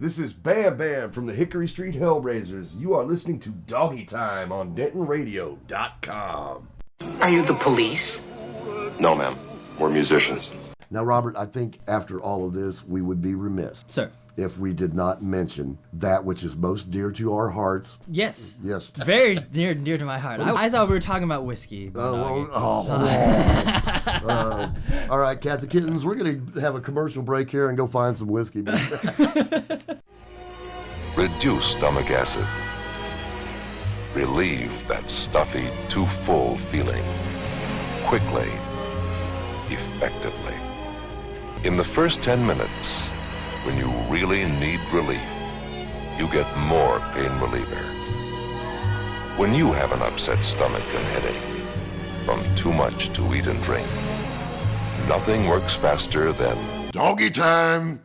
This is Bam Bam from the Hickory Street Hellraisers. You are listening to Doggie Time on DentonRadio.com. Are you the police? No, ma'am. We're musicians. Now, Robert, I think after all of this, we would be remiss Sir. if we did not mention that which is most dear to our hearts. Yes. Yes. Very near to my heart. I thought we were talking about whiskey. All right, cats and kittens, we're going to have a commercial break here and go find some whiskey. Reduce stomach acid. Relieve that stuffy, too full feeling. Quickly. Effectively. In the first 10 minutes, when you really need relief, you get more pain reliever. When you have an upset stomach and headache from too much to eat and drink, nothing works faster than Doggy Time!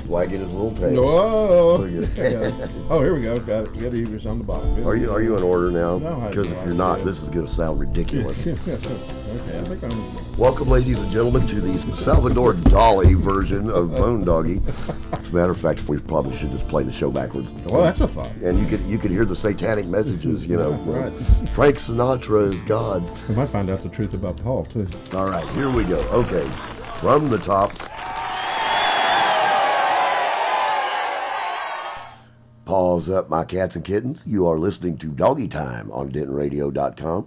Wagging his little tail. Whoa! Look at- Oh, here we go. Got it. Got Eagles on the bottom. Good. Are you in order now? No, I Because have if no you're not, idea. this is going to sound ridiculous. Okay, I think I'm. Welcome, ladies and gentlemen, to the Salvador Dali version of Bone Doggie. As a matter of fact, we probably should just play the show backwards. Well, that's a thought. And you could hear the satanic messages, you know. Right. Frank Sinatra is God. We might find out the truth about Paul too. All right, here we go. Okay, from the top. Paws up, my cats and kittens. You are listening to Doggy Time on DentonRadio.com.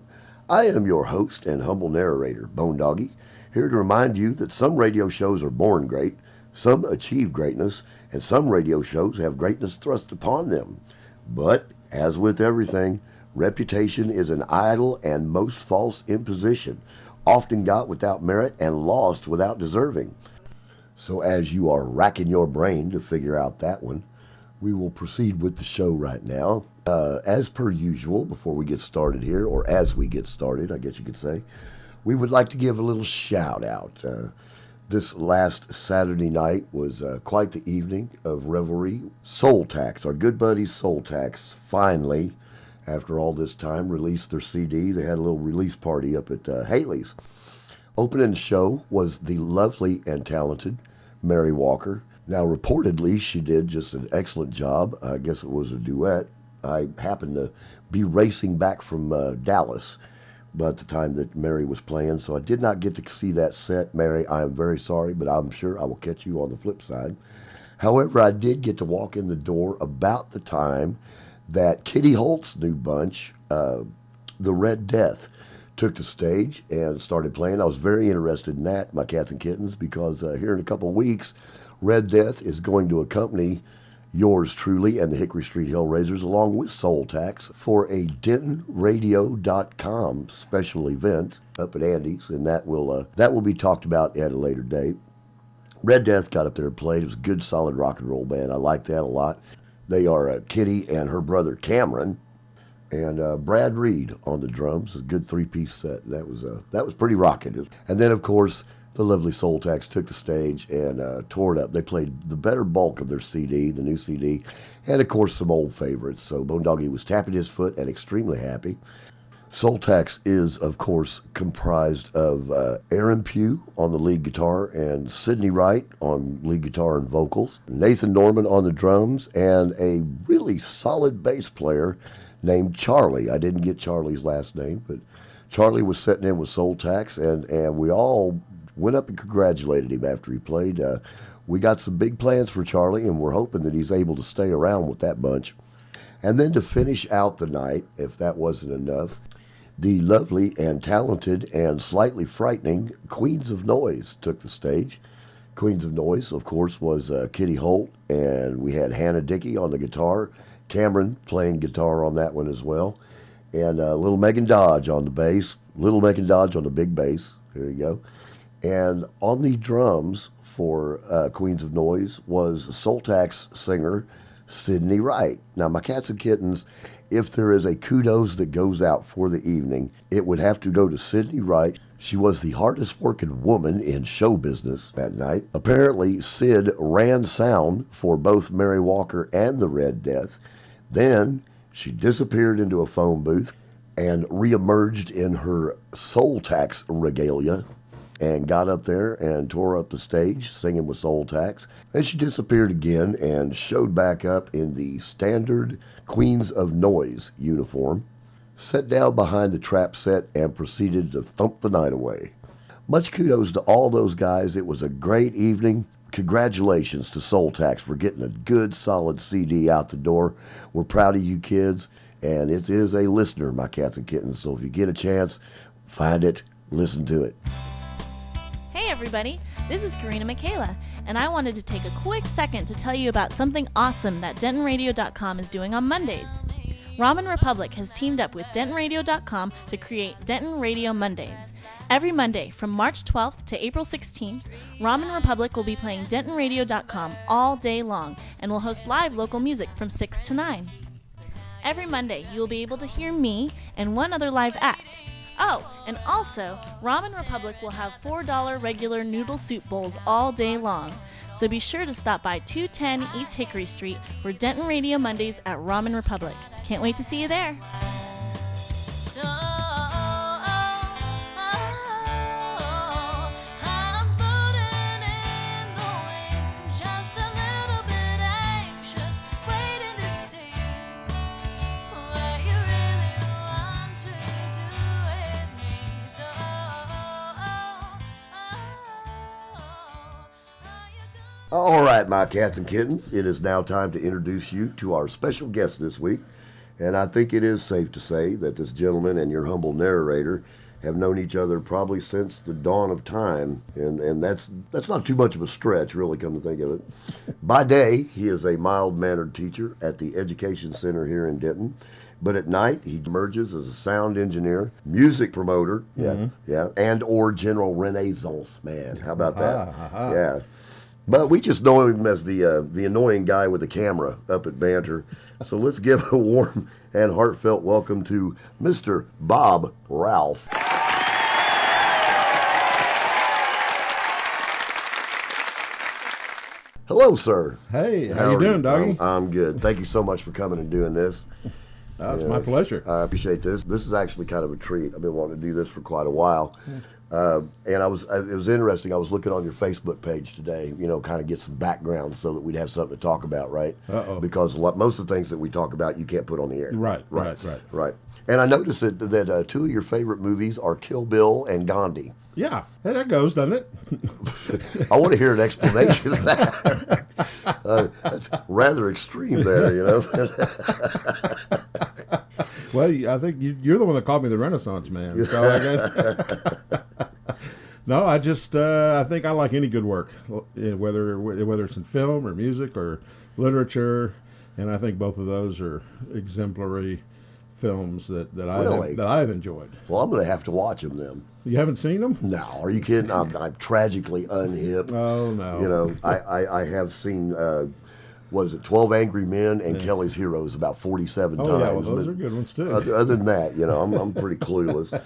I am your host and humble narrator, Bone Doggie, here to remind you that some radio shows are born great, some achieve greatness, and some radio shows have greatness thrust upon them. But, as with everything, reputation is an idle and most false imposition, often got without merit and lost without deserving. So as you are racking your brain to figure out that one, we will proceed with the show right now. As per usual, before we get started here, or as we get started, I guess you could say, we would like to give a little shout out. This last Saturday night was quite the evening of revelry. Soul Tax, our good buddies Soul Tax, finally, after all this time, released their CD. They had a little release party up at Haley's. Opening the show was the lovely and talented Mary Walker. Now, reportedly, she did just an excellent job. I guess it was a duet. I happened to be racing back from Dallas at the time that Mary was playing, so I did not get to see that set. Mary, I am very sorry, but I'm sure I will catch you on the flip side. However, I did get to walk in the door about the time that Kitty Holt's new bunch, the Red Death, took the stage and started playing. I was very interested in that, my cats and kittens, because here in a couple of weeks, Red Death is going to accompany yours truly and the Hickory Street Hellraisers along with Soul Tax for a DentonRadio.com special event up at Andy's, and that will be talked about at a later date. Red Death got up there and played. It was a good, solid rock and roll band. I like that a lot. They are Kitty and her brother Cameron, and Brad Reed on the drums. A good three-piece set. That was pretty rocking. And then, of course, the lovely Soul Tax took the stage and tore it up. They played the better bulk of their CD, the new CD, and of course some old favorites. So Bone Doggie was tapping his foot and extremely happy. Soul Tax is, of course, comprised of Aaron Pugh on the lead guitar and Sidney Wright on lead guitar and vocals, Nathan Norman on the drums, and a really solid bass player named Charlie. I didn't get Charlie's last name, but Charlie was sitting in with Soul Tax, and we all went up and congratulated him after he played. We got some big plans for Charlie, and we're hoping that he's able to stay around with that bunch. And then to finish out the night, if that wasn't enough, the lovely and talented and slightly frightening Queens of Noise took the stage. Queens of Noise, of course, was Kitty Holt, and we had Hannah Dickey on the guitar, Cameron playing guitar on that one as well, and little Megan Dodge on the bass, little Megan Dodge on the big bass. There you go. And on the drums for Queens of Noise was Soul Tax singer Sidney Wright. Now, my cats and kittens, if there is a kudos that goes out for the evening, it would have to go to Sidney Wright. She was the hardest working woman in show business that night. Apparently, Sid ran sound for both Mary Walker and the Red Death. Then she disappeared into a phone booth and reemerged in her Soul Tax regalia and got up there and tore up the stage singing with Soul Tax. And she disappeared again and showed back up in the standard Queens of Noise uniform, sat down behind the trap set, and proceeded to thump the night away. Much kudos to all those guys. It was a great evening. Congratulations to Soul Tax for getting a good, solid CD out the door. We're proud of you kids, and it is a listener, my cats and kittens. So if you get a chance, find it, listen to it. Hey everybody, this is Karina Michaela, and I wanted to take a quick second to tell you about something awesome that DentonRadio.com is doing on Mondays. Ramen Republic has teamed up with DentonRadio.com to create Denton Radio Mondays. Every Monday from March 12th to April 16th, Ramen Republic will be playing DentonRadio.com all day long and will host live local music from 6 to 9. Every Monday, you will be able to hear me and one other live act. Oh, and also, Ramen Republic will have $4 regular noodle soup bowls all day long. So be sure to stop by 210 East Hickory Street for Denton Radio Mondays at Ramen Republic. Can't wait to see you there. All right, my cats and kittens, it is now time to introduce you to our special guest this week. And I think it is safe to say that this gentleman and your humble narrator have known each other probably since the dawn of time. And that's not too much of a stretch, really, come to think of it. By day, he is a mild-mannered teacher at the Education Center here in Denton. But at night, he emerges as a sound engineer, music promoter, and or general renaissance man. How about that? Yeah. But we just know him as the annoying guy with the camera up at Banter. So let's give a warm and heartfelt welcome to Mr. Bob Ralph. Hello, sir. Hey, how you doing, Doggie? I'm good. Thank you so much for coming and doing this. It's my pleasure. I appreciate this. This is actually kind of a treat. I've been wanting to do this for quite a while. And it was interesting. I was looking on your Facebook page today, kind of get some background so that we'd have something to talk about, right? Because most of the things that we talk about, you can't put on the air. Right. And I noticed that two of your favorite movies are Kill Bill and Gandhi. Yeah, that goes, doesn't it? I want to hear an explanation of that. That's rather extreme there, Well, I think you're the one that called me the Renaissance man. So I guess. No, I think I like any good work, whether it's in film or music or literature, and I think both of those are exemplary films that I've enjoyed. Well, I'm going to have to watch them then. You haven't seen them? No, are you kidding? I'm tragically unhip. Oh no. I have seen. Was it 12 Angry Men and Kelly's Heroes about 47 times? Oh, yeah, well, those are good ones, too. Other than that, I'm pretty clueless.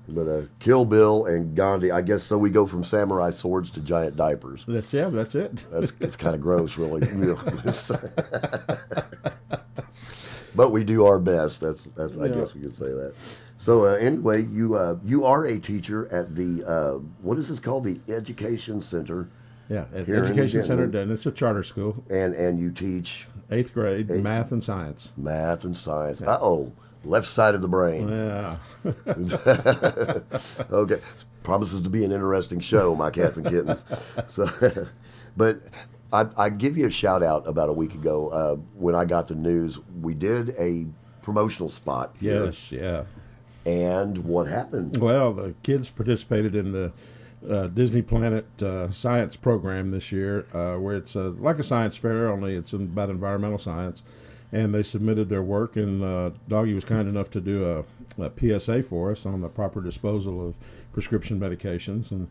But Kill Bill and Gandhi, I guess so we go from samurai swords to giant diapers. That's it. It's kind of gross, really. But we do our best. That's I guess we could say that. So anyway, you are a teacher at the, what is this called? The Education Center. Yeah, at Education Center Denton. It's a charter school. And you teach? 8th grade, math and science. Math and science. Yeah. Uh-oh, left side of the brain. Yeah. Okay, promises to be an interesting show, my cats and kittens. So, but I give you a shout out about a week ago when I got the news. We did a promotional spot here. Yes, yeah. And what happened? Well, the kids participated in the Disney Planet science program this year, where it's like a science fair, only it's about environmental science. And they submitted their work, and Doggie was kind enough to do a PSA for us on the proper disposal of prescription medications. And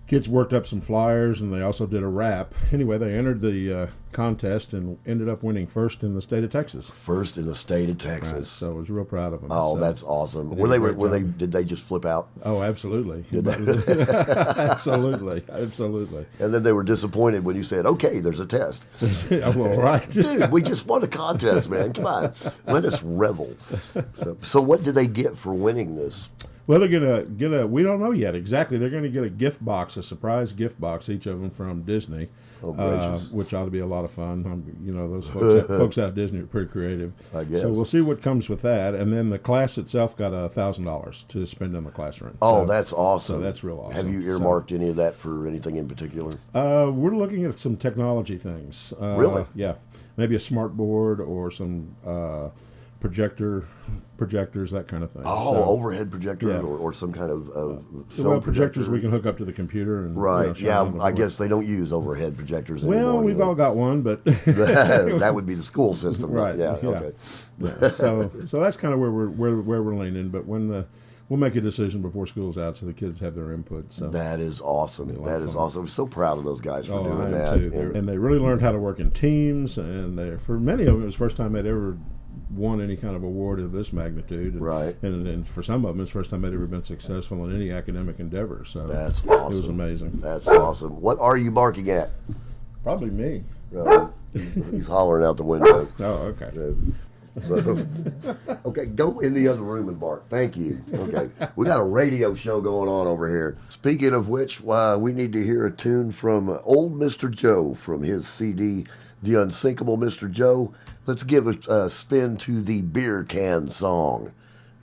kids worked up some flyers, and they also did a rap. Anyway, they entered the contest and ended up winning first in the state of Texas. First in the state of Texas. Right, so I was real proud of them. Oh, so that's awesome. Did they just flip out? Oh, absolutely. Did they? Absolutely. And then they were disappointed when you said, "Okay, there's a test." Well, right. Dude, we just won a contest, man. Come on, let us revel. So what did they get for winning this? Well, they're gonna get a. We don't know yet exactly. They're gonna get a gift box, a surprise gift box, each of them from Disney, which ought to be a lot of fun. Those folks out of Disney are pretty creative. I guess. So we'll see what comes with that, and then the class itself got $1,000 to spend in the classroom. Oh, that's awesome. So that's real awesome. Have you earmarked any of that for anything in particular? We're looking at some technology things. Really? Yeah, maybe a smart board or some projectors, that kind of thing. Oh, so, overhead projector yeah. or some kind of well, projectors we can hook up to the computer. And, right, shine yeah, on the I board. guess they don't use overhead projectors anymore. Well, we've all got one, but... that would be the school system. Right, Yeah, yeah. okay. Yeah, so that's kind of where we're leaning, but we'll make a decision before school's out so the kids have their input. So That is awesome. That is awesome. I'm so proud of those guys for doing I am that. too. And they really learned how to work in teams, and for many of them, it was the first time they'd ever won any kind of award of this magnitude. Right. And for some of them, it's the first time they'd ever been successful in any academic endeavor. So That's awesome. It was amazing. That's awesome. What are you barking at? Probably me. He's hollering out the window. Oh, okay. So, okay, go in the other room and bark. Thank you. Okay, we got a radio show going on over here. Speaking of which, we need to hear a tune from old Mr. Joe from his CD, The Unsinkable Mr. Joe. Let's give a spin to the beer can song.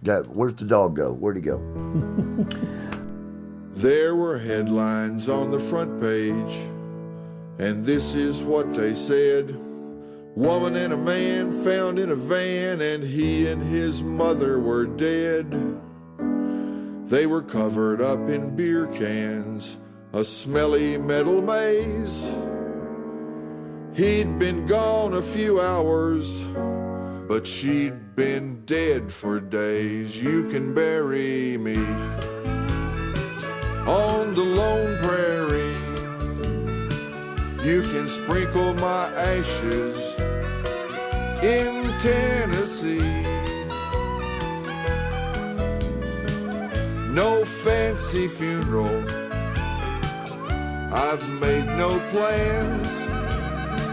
Where'd the dog go? Where'd he go? There were headlines on the front page, and this is what they said. Woman and a man found in a van, and he and his mother were dead. They were covered up in beer cans, a smelly metal maze. He'd been gone a few hours, but she'd been dead for days. You can bury me on the lone prairie. You can sprinkle my ashes in Tennessee. No fancy funeral, I've made no plans,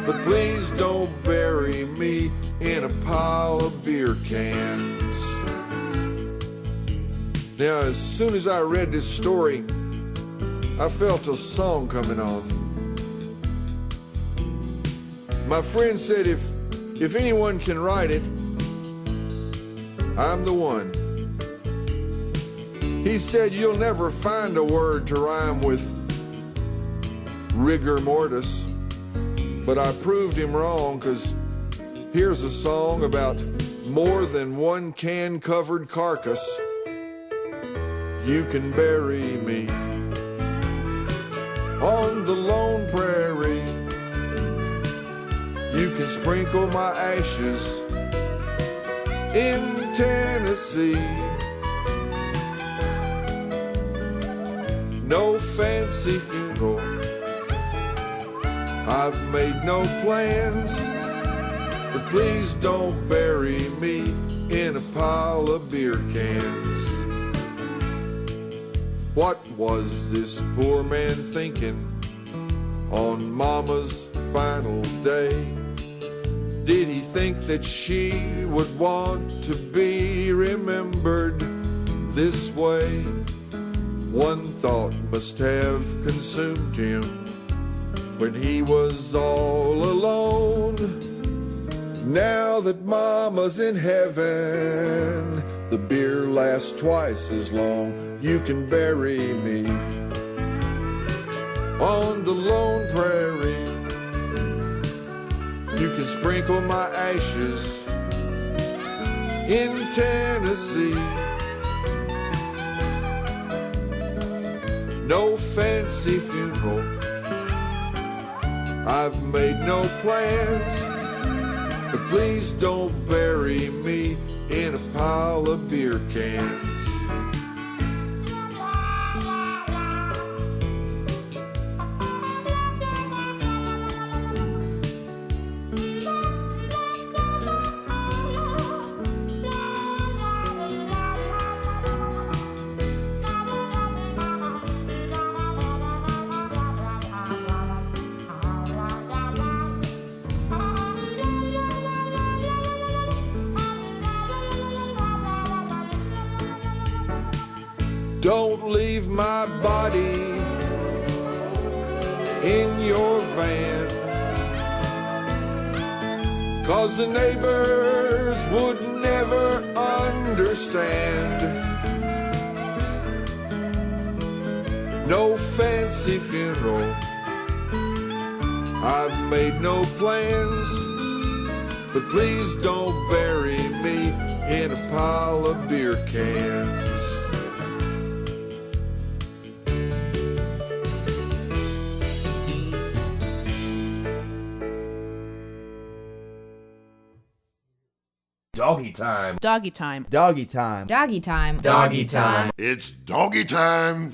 but please don't bury me in a pile of beer cans. Now, as soon as I read this story, I felt a song coming on. My friend said if anyone can write it, I'm the one. He said you'll never find a word to rhyme with rigor mortis, but I proved him wrong, 'cause here's a song about more than one can-covered carcass. You can bury me on the lone prairie. You can sprinkle my ashes in Tennessee. No fancy funeral, I've made no plans, but please don't bury me in a pile of beer cans. What was this poor man thinking on Mama's final day? Did he think that she would want to be remembered this way? One thought must have consumed him when he was all alone. Now that Mama's in heaven, the beer lasts twice as long. You can bury me on the lone prairie. You can sprinkle my ashes in Tennessee. No fancy funeral, I've made no plans, but please don't bury me in a pile of beer cans. my body in your van, 'cause the neighbors would never understand. No fancy funeral, I've made no plans, but please don't bury me in a pile of beer cans. Doggy time. Doggy time. Doggy time. Doggy time. Doggy time. It's doggy time.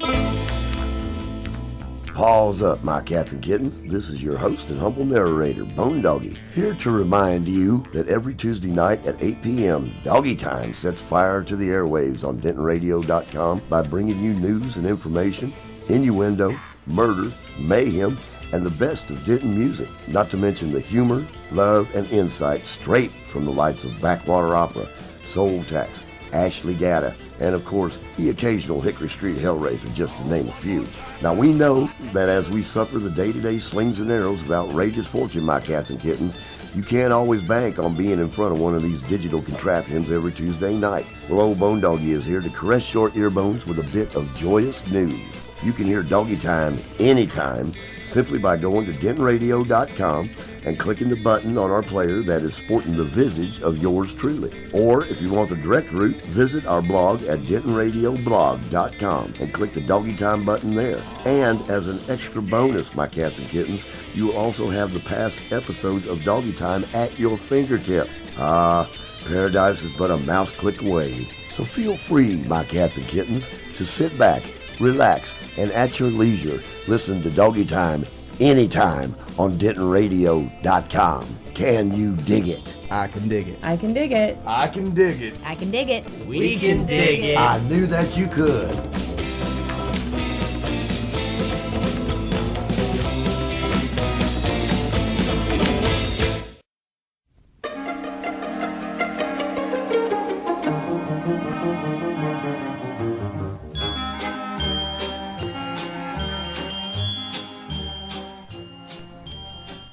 Paws up, my cats and kittens. This is your host and humble narrator, Bone Doggie, here to remind you that every Tuesday night at 8 p.m., Doggy Time sets fire to the airwaves on DentonRadio.com by bringing you news and information, innuendo, murder, mayhem, and the best of Denton music, not to mention the humor, love, and insight straight from the lights of Backwater Opera, Soul Tax, Ashley Gatta, and of course, the occasional Hickory Street Hellraiser, just to name a few. Now we know that as we suffer the day-to-day slings and arrows of outrageous fortune, my cats and kittens, you can't always bank on being in front of one of these digital contraptions every Tuesday night. Well, old Bone Doggie is here to caress your earbones with a bit of joyous news. You can hear Doggy Time anytime simply by going to DentonRadio.com and clicking the button on our player that is sporting the visage of yours truly. Or if you want the direct route, visit our blog at DentonRadioblog.com and click the Doggy Time button there. And as an extra bonus, my cats and kittens, you will also have the past episodes of Doggy Time at your fingertip. Paradise is but a mouse click away. So feel free, my cats and kittens, to sit back, relax, and at your leisure, listen to Doggy Time anytime on DentonRadio.com. Can you dig it? I can dig it. I can dig it. I can dig it. I can dig it. We can dig it. I knew that you could.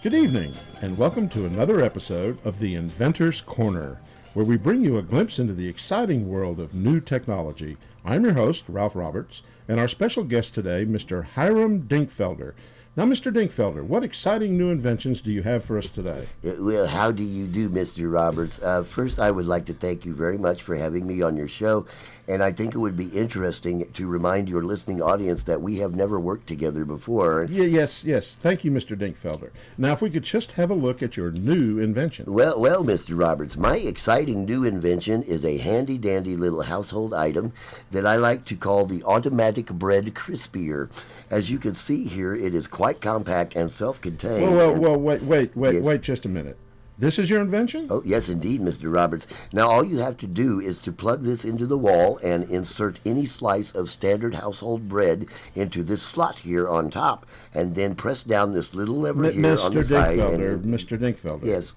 Good evening, and welcome to another episode of the Inventor's Corner, where we bring you a glimpse into the exciting world of new technology. I'm your host, Ralph Roberts, and our special guest today, Mr. Hiram Dinkfelder. Now, Mr. Dinkfelder, what exciting new inventions do you have for us today? Well, how do you do, Mr. Roberts? First, I would like to thank you very much for having me on your show, and I think it would be interesting to remind your listening audience that we have never worked together before. Yes. Thank you, Mr. Dinkfelder. Now, if we could just have a look at your new invention. Well, Mr. Roberts, my exciting new invention is a handy-dandy little household item that I like to call the automatic bread crispier. As you can see here, it is quite compact and self-contained. Wait just a minute. This is your invention? Oh, yes, indeed, Mr. Roberts. Now, all you have to do is to plug this into the wall and insert any slice of standard household bread into this slot here on top, and then press down this little lever here on the side. Mr. Dinkfelder. Yes.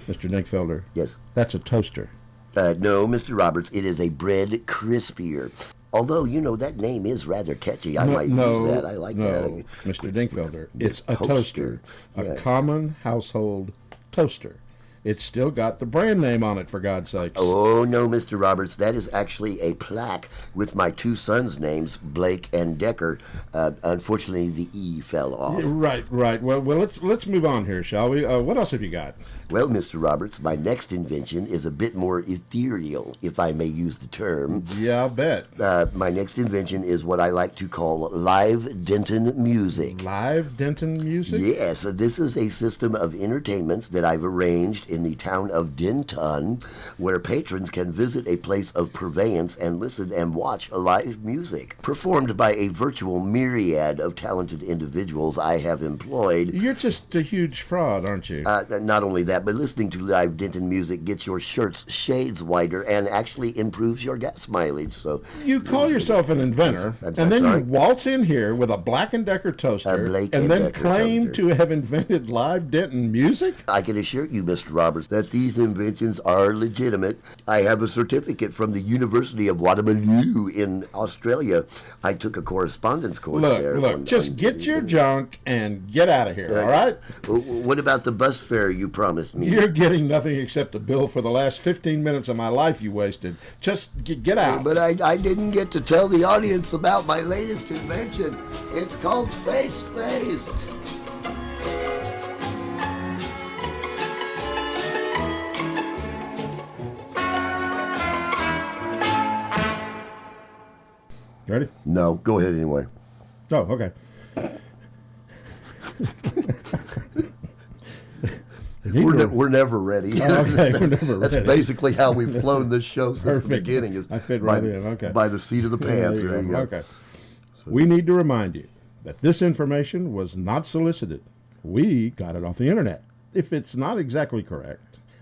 Mr. Dinkfelder. Yes. That's a toaster. No, Mr. Roberts, it is a bread crispier. Although, you know, that name is rather catchy. I might use that. I like that. Mr. Dinkfelder, it's a toaster. A common household toaster. It's still got the brand name on it, for God's sakes. Oh, no, Mr. Roberts. That is actually a plaque with my two sons' names, Blake and Decker. Unfortunately, the E fell off. Right. Well, let's move on here, shall we? What else have you got? Well, Mr. Roberts, my next invention is a bit more ethereal, if I may use the term. Yeah, I'll bet. My next invention is what I like to call live Denton music. Live Denton music? Yes, this is a system of entertainments that I've arranged in the town of Denton, where patrons can visit a place of purveyance and listen and watch live music, performed by a virtual myriad of talented individuals I have employed. You're just a huge fraud, aren't you? Not only that, but listening to live Denton music gets your shirts shades wider and actually improves your gas mileage. So you call yourself an inventor, and then you waltz in here with a Black & Decker toaster, and then claim to have invented live Denton music? I can assure you, Mr. Roberts, that these inventions are legitimate. I have a certificate from the University of Waterloo in Australia. I took a correspondence course there. Look, just get your junk and get out of here, all right? What about the bus fare you promised me? You're getting nothing except a bill for the last 15 minutes of my life you wasted. Just get out. But I didn't get to tell the audience about my latest invention. It's called Space Space. Ready? No, go ahead anyway. Oh, okay. We're never ready. Oh, okay, we're never That's ready. basically how we've flown this show since Perfect. the beginning. Is I fit by, right in. Okay. By the seat of the pants. There There you go. Okay. We need to remind you that this information was not solicited. We got it off the internet. If it's not exactly correct,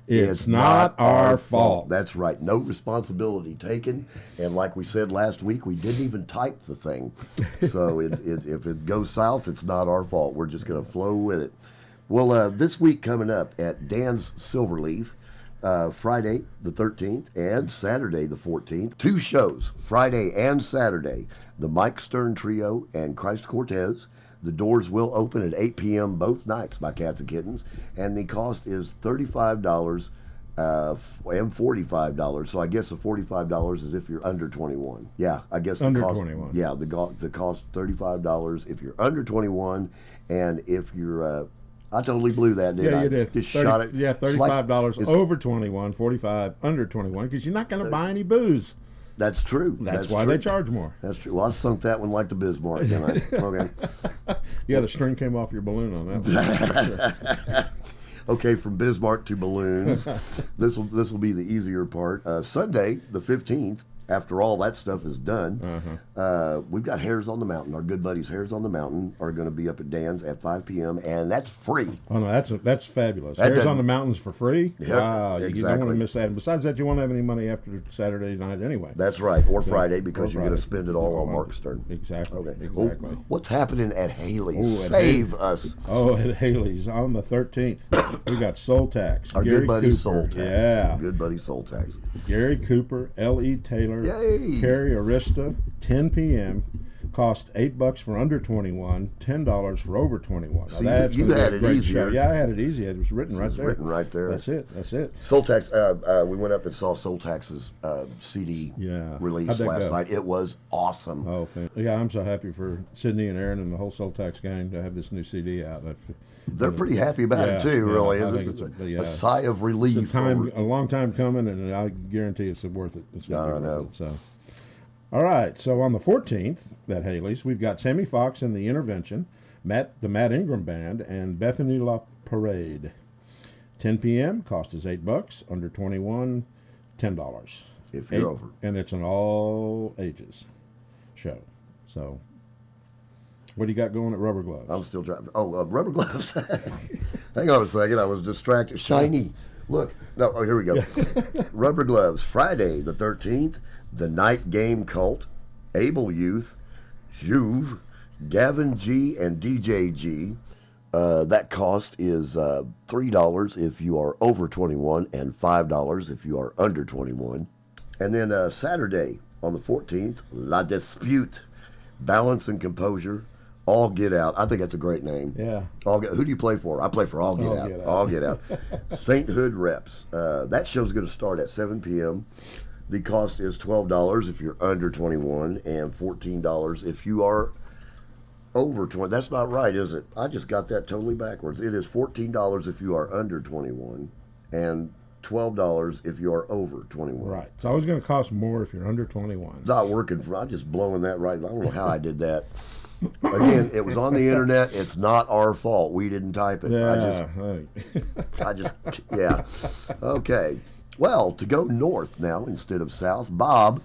it's not our fault. That's right. No responsibility taken. And like we said last week, we didn't even type the thing. So if it goes south, it's not our fault. We're just going to flow with it. Well, this week coming up at Dan's Silverleaf, Friday the 13th and Saturday the 14th. 2 shows, Friday and Saturday. The Mike Stern Trio and Christ Cortez. The doors will open at 8 p.m. both nights by Cats and Kittens, and the cost is $35 and $45. So I guess the $45 is if you're under 21. Yeah, I guess the Under cost, 21. Yeah, the cost $35 if you're under 21, and if you're I totally blew that, didn't I? Yeah, you did. Just shot it. Yeah, $35 It's- over 21, $45 under 21, because you're not going to buy any booze. That's true. That's why true. they charge more. That's true. Well, I sunk that one like the Bismarck, didn't I? Okay. Yeah, the string came off your balloon on that one. Okay, from Bismarck to balloons. This will be the easier part. Sunday, the 15th. After all that stuff is done, we've got Hares on the Mountain. Our good buddies Hares on the Mountain are going to be up at Dan's at 5 p.m. and that's free. Oh no, that's fabulous. That Hares doesn't- on the Mountains for free. Yeah, Wow, you don't want exactly. to miss that. And besides that, you won't have any money after Saturday night anyway. That's right, or Yeah, Friday because or you're going to Friday. spend it all on Oh, Mark Stern. Exactly. Okay. Exactly. Oh, what's happening at Haley's? Oh, at Save us. Oh, at Haley's on the 13th, we got Soul Tax. Our Gary good buddy Cooper. Soul Tax. Yeah. Good buddy Soul Tax. Gary Cooper, L.E. Taylor, Yay. Carrie Arista, 10 p.m. Cost $8 for under 21, $10 for over 21. Now See, that's you gonna be had a it great easier. show. Yeah, I had it easy. It was written right It's there. written right there. That's it. That's it. Soul Tax, we went up and saw Soul Tax's CD Yeah. release How'd that last go? night. It was awesome. Oh, yeah, I'm so happy for Sydney and Aaron and the whole Soul Tax gang to have this new CD out. They're pretty happy about it Yeah, too, yeah, really. I think It's it's a sigh of relief. It's a long time coming, and I guarantee it's worth it. It's gonna be I worth know. it, so. All right, so on the 14th at Haley's, we've got Sammy Fox and the Intervention, the Matt Ingram Band, and Bethany La Parade. 10 p.m. Cost is $8. Under 21, $10. If you're over. And it's an all ages show. So, what do you got going at Rubber Gloves? I'm still trying. Oh, rubber gloves. Hang on a second. I was distracted. Shiny. Look. No. Oh, here we go. Rubber gloves. Friday the 13th. The Night Game Cult. Able Youth. Juve. Gavin G and DJ G. That cost is $3 if you are over 21 and $5 if you are under 21. And then Saturday on the 14th, La Dispute. Balance and Composure. All Get Out. I think that's a great name. Yeah. Who do you play for? I play for All Get All Out. Get Out. All Get Out. Sainthood Reps. That show's going to start at 7 p.m. The cost is $12 if you're under 21 and $14 if you are over 20. That's not right, is it? I just got that totally backwards. It is $14 if you are under 21 and $12 if you are over 21. Right. It's always going to cost more if you're under 21. It's not working for. I'm just blowing that right. I don't know how I did that. Again, it was on the internet. It's not our fault. We didn't type it. Yeah. Yeah. Okay. Well, to go north now instead of south, Bob,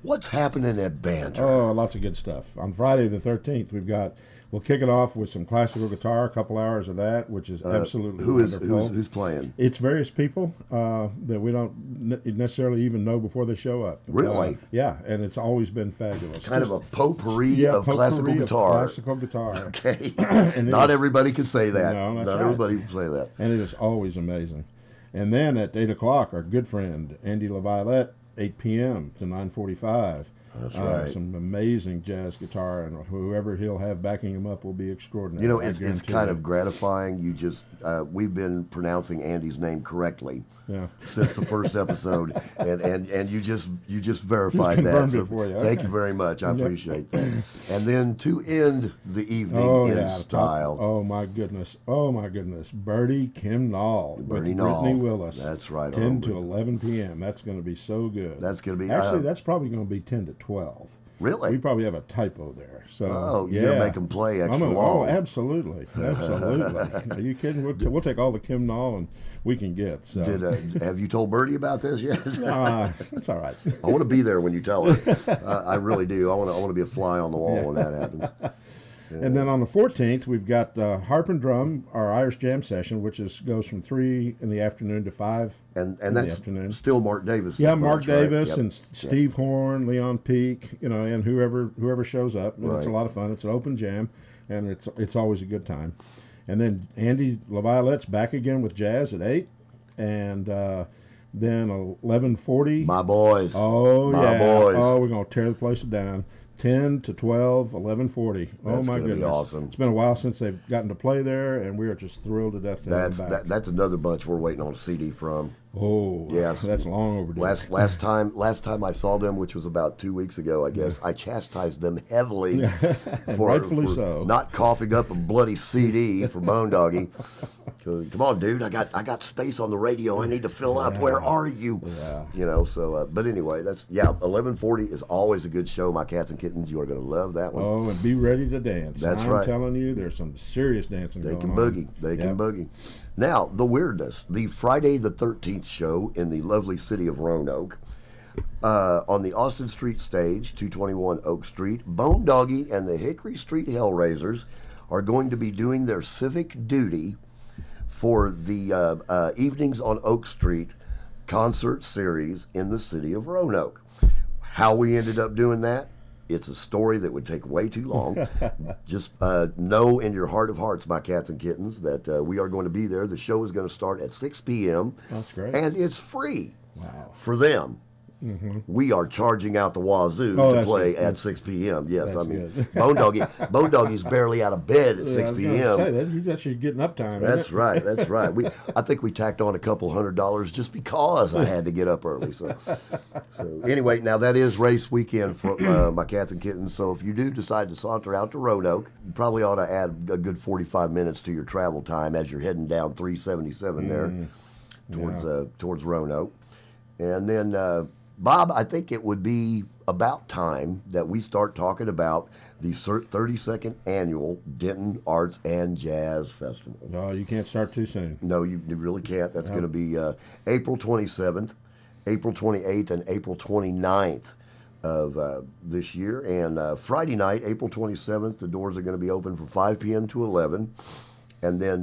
what's happening at Banter? Oh, lots of good stuff. On Friday the 13th, we'll kick it off with some classical guitar, a couple hours of that, which is absolutely wonderful. Who's playing? It's various people that we don't necessarily even know before they show up. Really? Yeah, and it's always been fabulous. Kind of a potpourri of classical potpourri of guitar. Classical guitar. Okay. And Not everybody can say that. No, that's Not right. everybody can say that. And it is always amazing. And then at 8 o'clock, our good friend Andy LaViolette, 8 p.m. to 9:45. That's right. Some amazing jazz guitar, and whoever he'll have backing him up will be extraordinary. You know, I it's guarantee kind you. of gratifying. You just we've been pronouncing Andy's name correctly since the first episode, and you just verified that. Confirmed So it for you. thank Okay. you very much. I appreciate that. And then to end the evening in style. Oh my goodness! Birdie Kim Nall with Bertie Brittany Nall. Willis. That's right. 10 to 11 p.m. That's going to be so good. That's going to be Actually, that's probably going to be 10 to 12. Really? We probably have a typo there. So you're gonna make them play extra long. Oh, absolutely. Are you kidding? We'll take all the Kim Nall and we can get. So. Have you told Bertie about this yet? It's all right. I want to be there when you tell her. I really do. I want to be a fly on the wall when that happens. And then on the 14th, we've got Harp and Drum, our Irish Jam session, which goes from 3 in the afternoon to 5 and in that's the afternoon. Still Mark Davis. Yeah, Mark Davis Yep. and Steve Horn, Leon Peake, and whoever shows up. And It's a lot of fun. It's an open jam, and it's always a good time. And then Andy LaViolette's back again with jazz at 8, and then 11:40. My boys. Oh, My yeah. boys. Oh, we're going to tear the place down. 10 to 12, 11:40. Oh, That's my gonna be goodness. awesome. It's been a while since they've gotten to play there, and we are just thrilled to death to have them back. That's another bunch we're waiting on a CD from. Oh, yes, that's long overdue. Last time I saw them, which was about 2 weeks ago, I guess, I chastised them heavily for so. not coughing up a bloody CD for Bone Doggie. Come on, dude, I got space on the radio. I need to fill up. Where are you? Yeah. But anyway, 11:40 is always a good show. My cats and kittens, you are going to love that one. Oh, and be ready to dance. That's I'm right. telling you, there's some serious dancing They going can on. boogie. They can boogie. Now, the weirdness. The Friday the 13th show in the lovely city of Roanoke. On the Austin Street stage, 221 Oak Street, Bone Doggie and the Hickory Street Hellraisers are going to be doing their civic duty for the Evenings on Oak Street concert series in the city of Roanoke. How we ended up doing that? It's a story that would take way too long. Just know in your heart of hearts, my cats and kittens, that we are going to be there. The show is going to start at 6 p.m. That's great. And it's free for them. Mm-hmm. We are charging out the wazoo to play at 6 p.m. Yes, I mean, Bone Doggie's barely out of bed at 6 p.m. That's your getting up time. That's right. That's right. I think we tacked on a couple $100 just because I had to get up early. So anyway, now that is race weekend for my cats and kittens. So if you do decide to saunter out to Roanoke, you probably ought to add a good 45 minutes to your travel time as you're heading down 377 there towards Roanoke, and then. Bob, I think it would be about time that we start talking about the 32nd annual Denton Arts and Jazz Festival. No, you can't start too soon. No, you really can't. That's going to be April 27th, April 28th, and April 29th of this year. And Friday night, April 27th, the doors are going to be open from 5 p.m. to 11. And then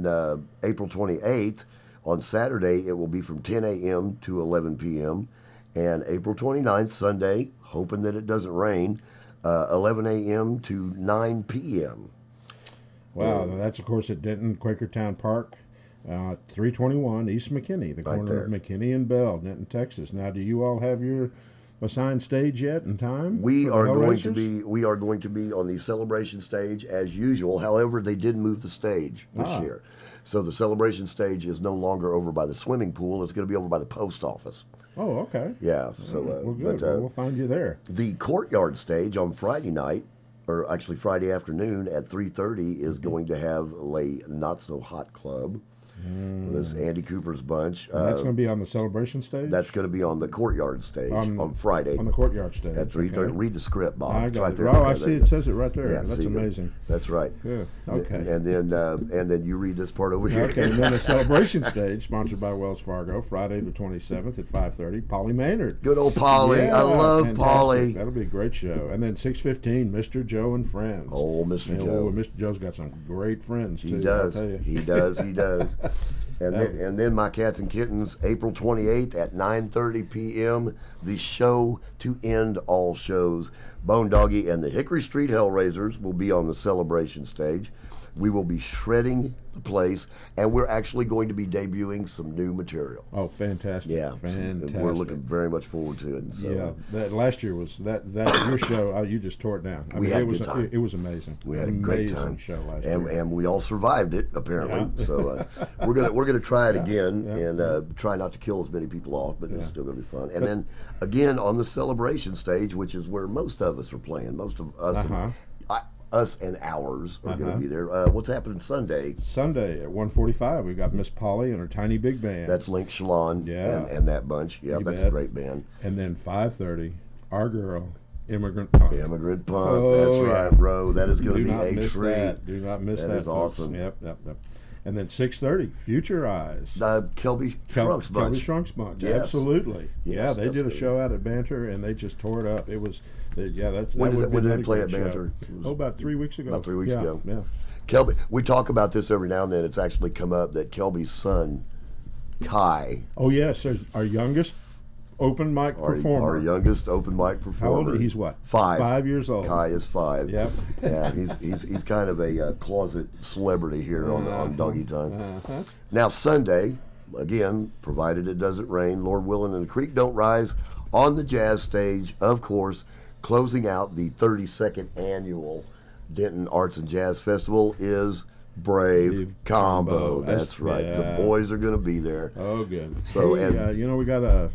April 28th, on Saturday, it will be from 10 a.m. to 11 p.m., and April 29th, Sunday, hoping that it doesn't rain, 11 a.m. to 9 p.m. Wow, that's, of course, at Denton Quakertown Park, 321 East McKinney, the corner of McKinney and Bell, Denton, Texas. Now, do you all have your assigned stage yet in time? We are going to be on the celebration stage as usual. However, they did move the stage this year. So the celebration stage is no longer over by the swimming pool. It's going to be over by the post office. Oh, okay. Yeah. So well, good. We'll find you there. The courtyard stage on Friday night, or actually Friday afternoon at 3:30, is going to have a Not So Hot Club. This Andy Cooper's bunch. And that's going to be on the celebration stage? That's going to be on the courtyard stage on Friday. On the courtyard stage. At 3:30. Okay. Read the script, Bob. I got it. Right there. I see it says it right there. Yeah, that's amazing. That's right. Good. Okay. And then you read this part over here. Okay, and then the celebration stage, sponsored by Wells Fargo, Friday the 27th at 5:30. Polly Maynard. Good old Polly. Yeah, I love fantastic. Polly. That'll be a great show. And then 6:15, Mr. Joe and Friends. Oh, Mr. Joe. Mr. Joe's got some great friends, too. He does. He does. And then my cats and kittens, April 28th at 9:30 p.m., the show to end all shows. Bone Doggie and the Hickory Street Hellraisers will be on the celebration stage. We will be shredding the place, and we're actually going to be debuting some new material. Oh, fantastic! Yeah, fantastic. We're looking very much forward to it. And so, yeah, that last year was that your show. You just tore it down. We had a it was good time. It was amazing. We had a great amazing time. show last year, and we all survived it apparently. Yeah. So we're gonna try it again yeah. and try not to kill as many people off, but it's still gonna be fun. And then again on the celebration stage, which is where most of us are playing. Most of us. Us and ours are going to be there. What's happening Sunday? Sunday at 1:45, we got Miss Polly and her tiny big band. That's Link Shalon and that bunch. Yeah, that's a great band. And then 5:30, our girl, Immigrant Punk. Immigrant Punk, that's right, bro. That is going to be a treat. That. Do not miss that. That is folks. awesome. Yep. And then 6:30, Future Eyes. Kelby Shrunks bunch. Kelby Shrunks bunch. Yes. Absolutely. Yes, yeah, they did a good. show out at Banter, and they just tore it up. It was, When did they play at Banter? About 3 weeks ago. About 3 weeks ago. Yeah. Kelby, we talk about this every now and then. It's actually come up that Kelby's son, Kai. Oh yes, our youngest open mic performer. Our youngest open mic performer. How old is he? He's what? 5. 5 years old. Kai is 5. Yep. Yeah, he's kind of a closet celebrity here on Doggy Time. Now Sunday, again, provided it doesn't rain, Lord willing, and the creek don't rise, on the jazz stage, of course, closing out the 32nd annual Denton Arts and Jazz Festival is Brave Combo. That's right. Yeah. The boys are going to be there. Oh, good. So, hey, and we got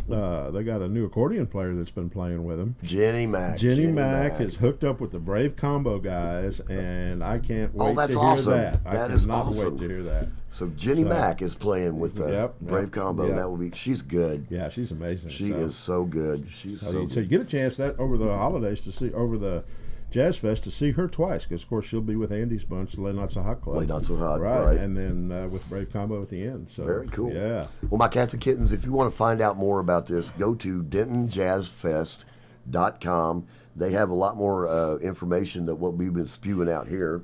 they got a new accordion player that's been playing with them. Jenny Mac. Jenny Mac is hooked up with the Brave Combo guys, and I can't wait that's to hear awesome. that. That I is cannot awesome. wait to hear that. So Jenny Mac is playing with Brave Combo. Yep. That will be. She's good. Yeah, she's amazing. She is so good. She's so good. So you get a chance that over the holidays to see over the Jazz Fest to see her twice, because of course she'll be with Andy's bunch, the Lay Not So Hot Club. Lay Not So Hot, right. And then with Brave Combo at the end. So very cool. Yeah. Well, my cats and kittens, if you want to find out more about this, go to DentonJazzFest.com. They have a lot more information than what we've been spewing out here.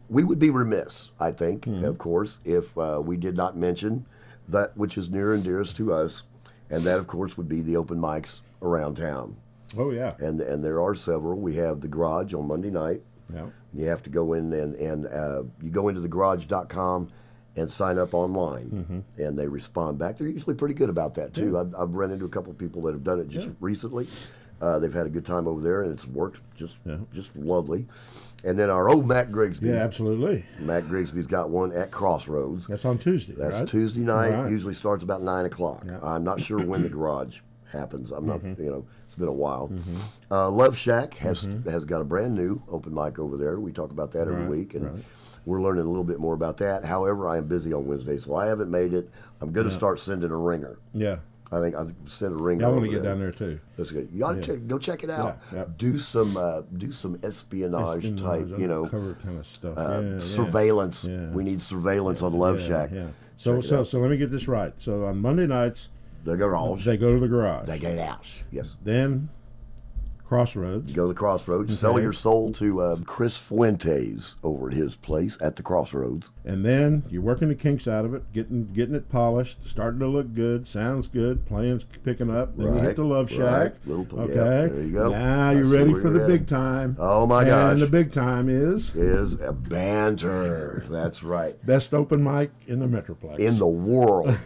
We would be remiss, I think, of course, if we did not mention that which is near and dearest to us, and that, of course, would be the open mics around town. Oh, yeah. And there are several. We have the Garage on Monday night. Yeah. You have to go in and you go into thegarage.com and sign up online, and they respond back. They're usually pretty good about that, too. Yeah. I've run into a couple of people that have done it just recently. They've had a good time over there, and it's worked just lovely. And then our old Matt Grigsby. Yeah, absolutely. Matt Grigsby's got one at Crossroads. That's on Tuesday, That's right? Tuesday night. Right. Usually starts about 9 o'clock. Yeah. I'm not sure when the Garage happens. I'm not, it's been a while. Love Shack has got a brand new open mic over there. We talk about that every week, and we're learning a little bit more about that. However, I am busy on Wednesday, so I haven't made it. I'm going to start sending a ringer. Yeah. I think I've sent a ringer. I want to get down there too. That's good. You ought to go check it out. Yeah. Do some espionage type, cover kind of stuff. Surveillance. Yeah. We need surveillance on Love Shack. Yeah. So let me get this right. So on Monday nights, the Garage. they go to the Garage. They get out. Yes. Then Crossroads. You go to the Crossroads. Sell your soul to Chris Fuentes over at his place at the Crossroads. And then you're working the kinks out of it, getting it polished, starting to look good, sounds good, playing's picking up. Then we hit the Love Shack. Okay. There you go. Now you're ready for the big time. Oh my gosh. And the big time is a Banter. That's right. Best open mic in the Metroplex. In the world.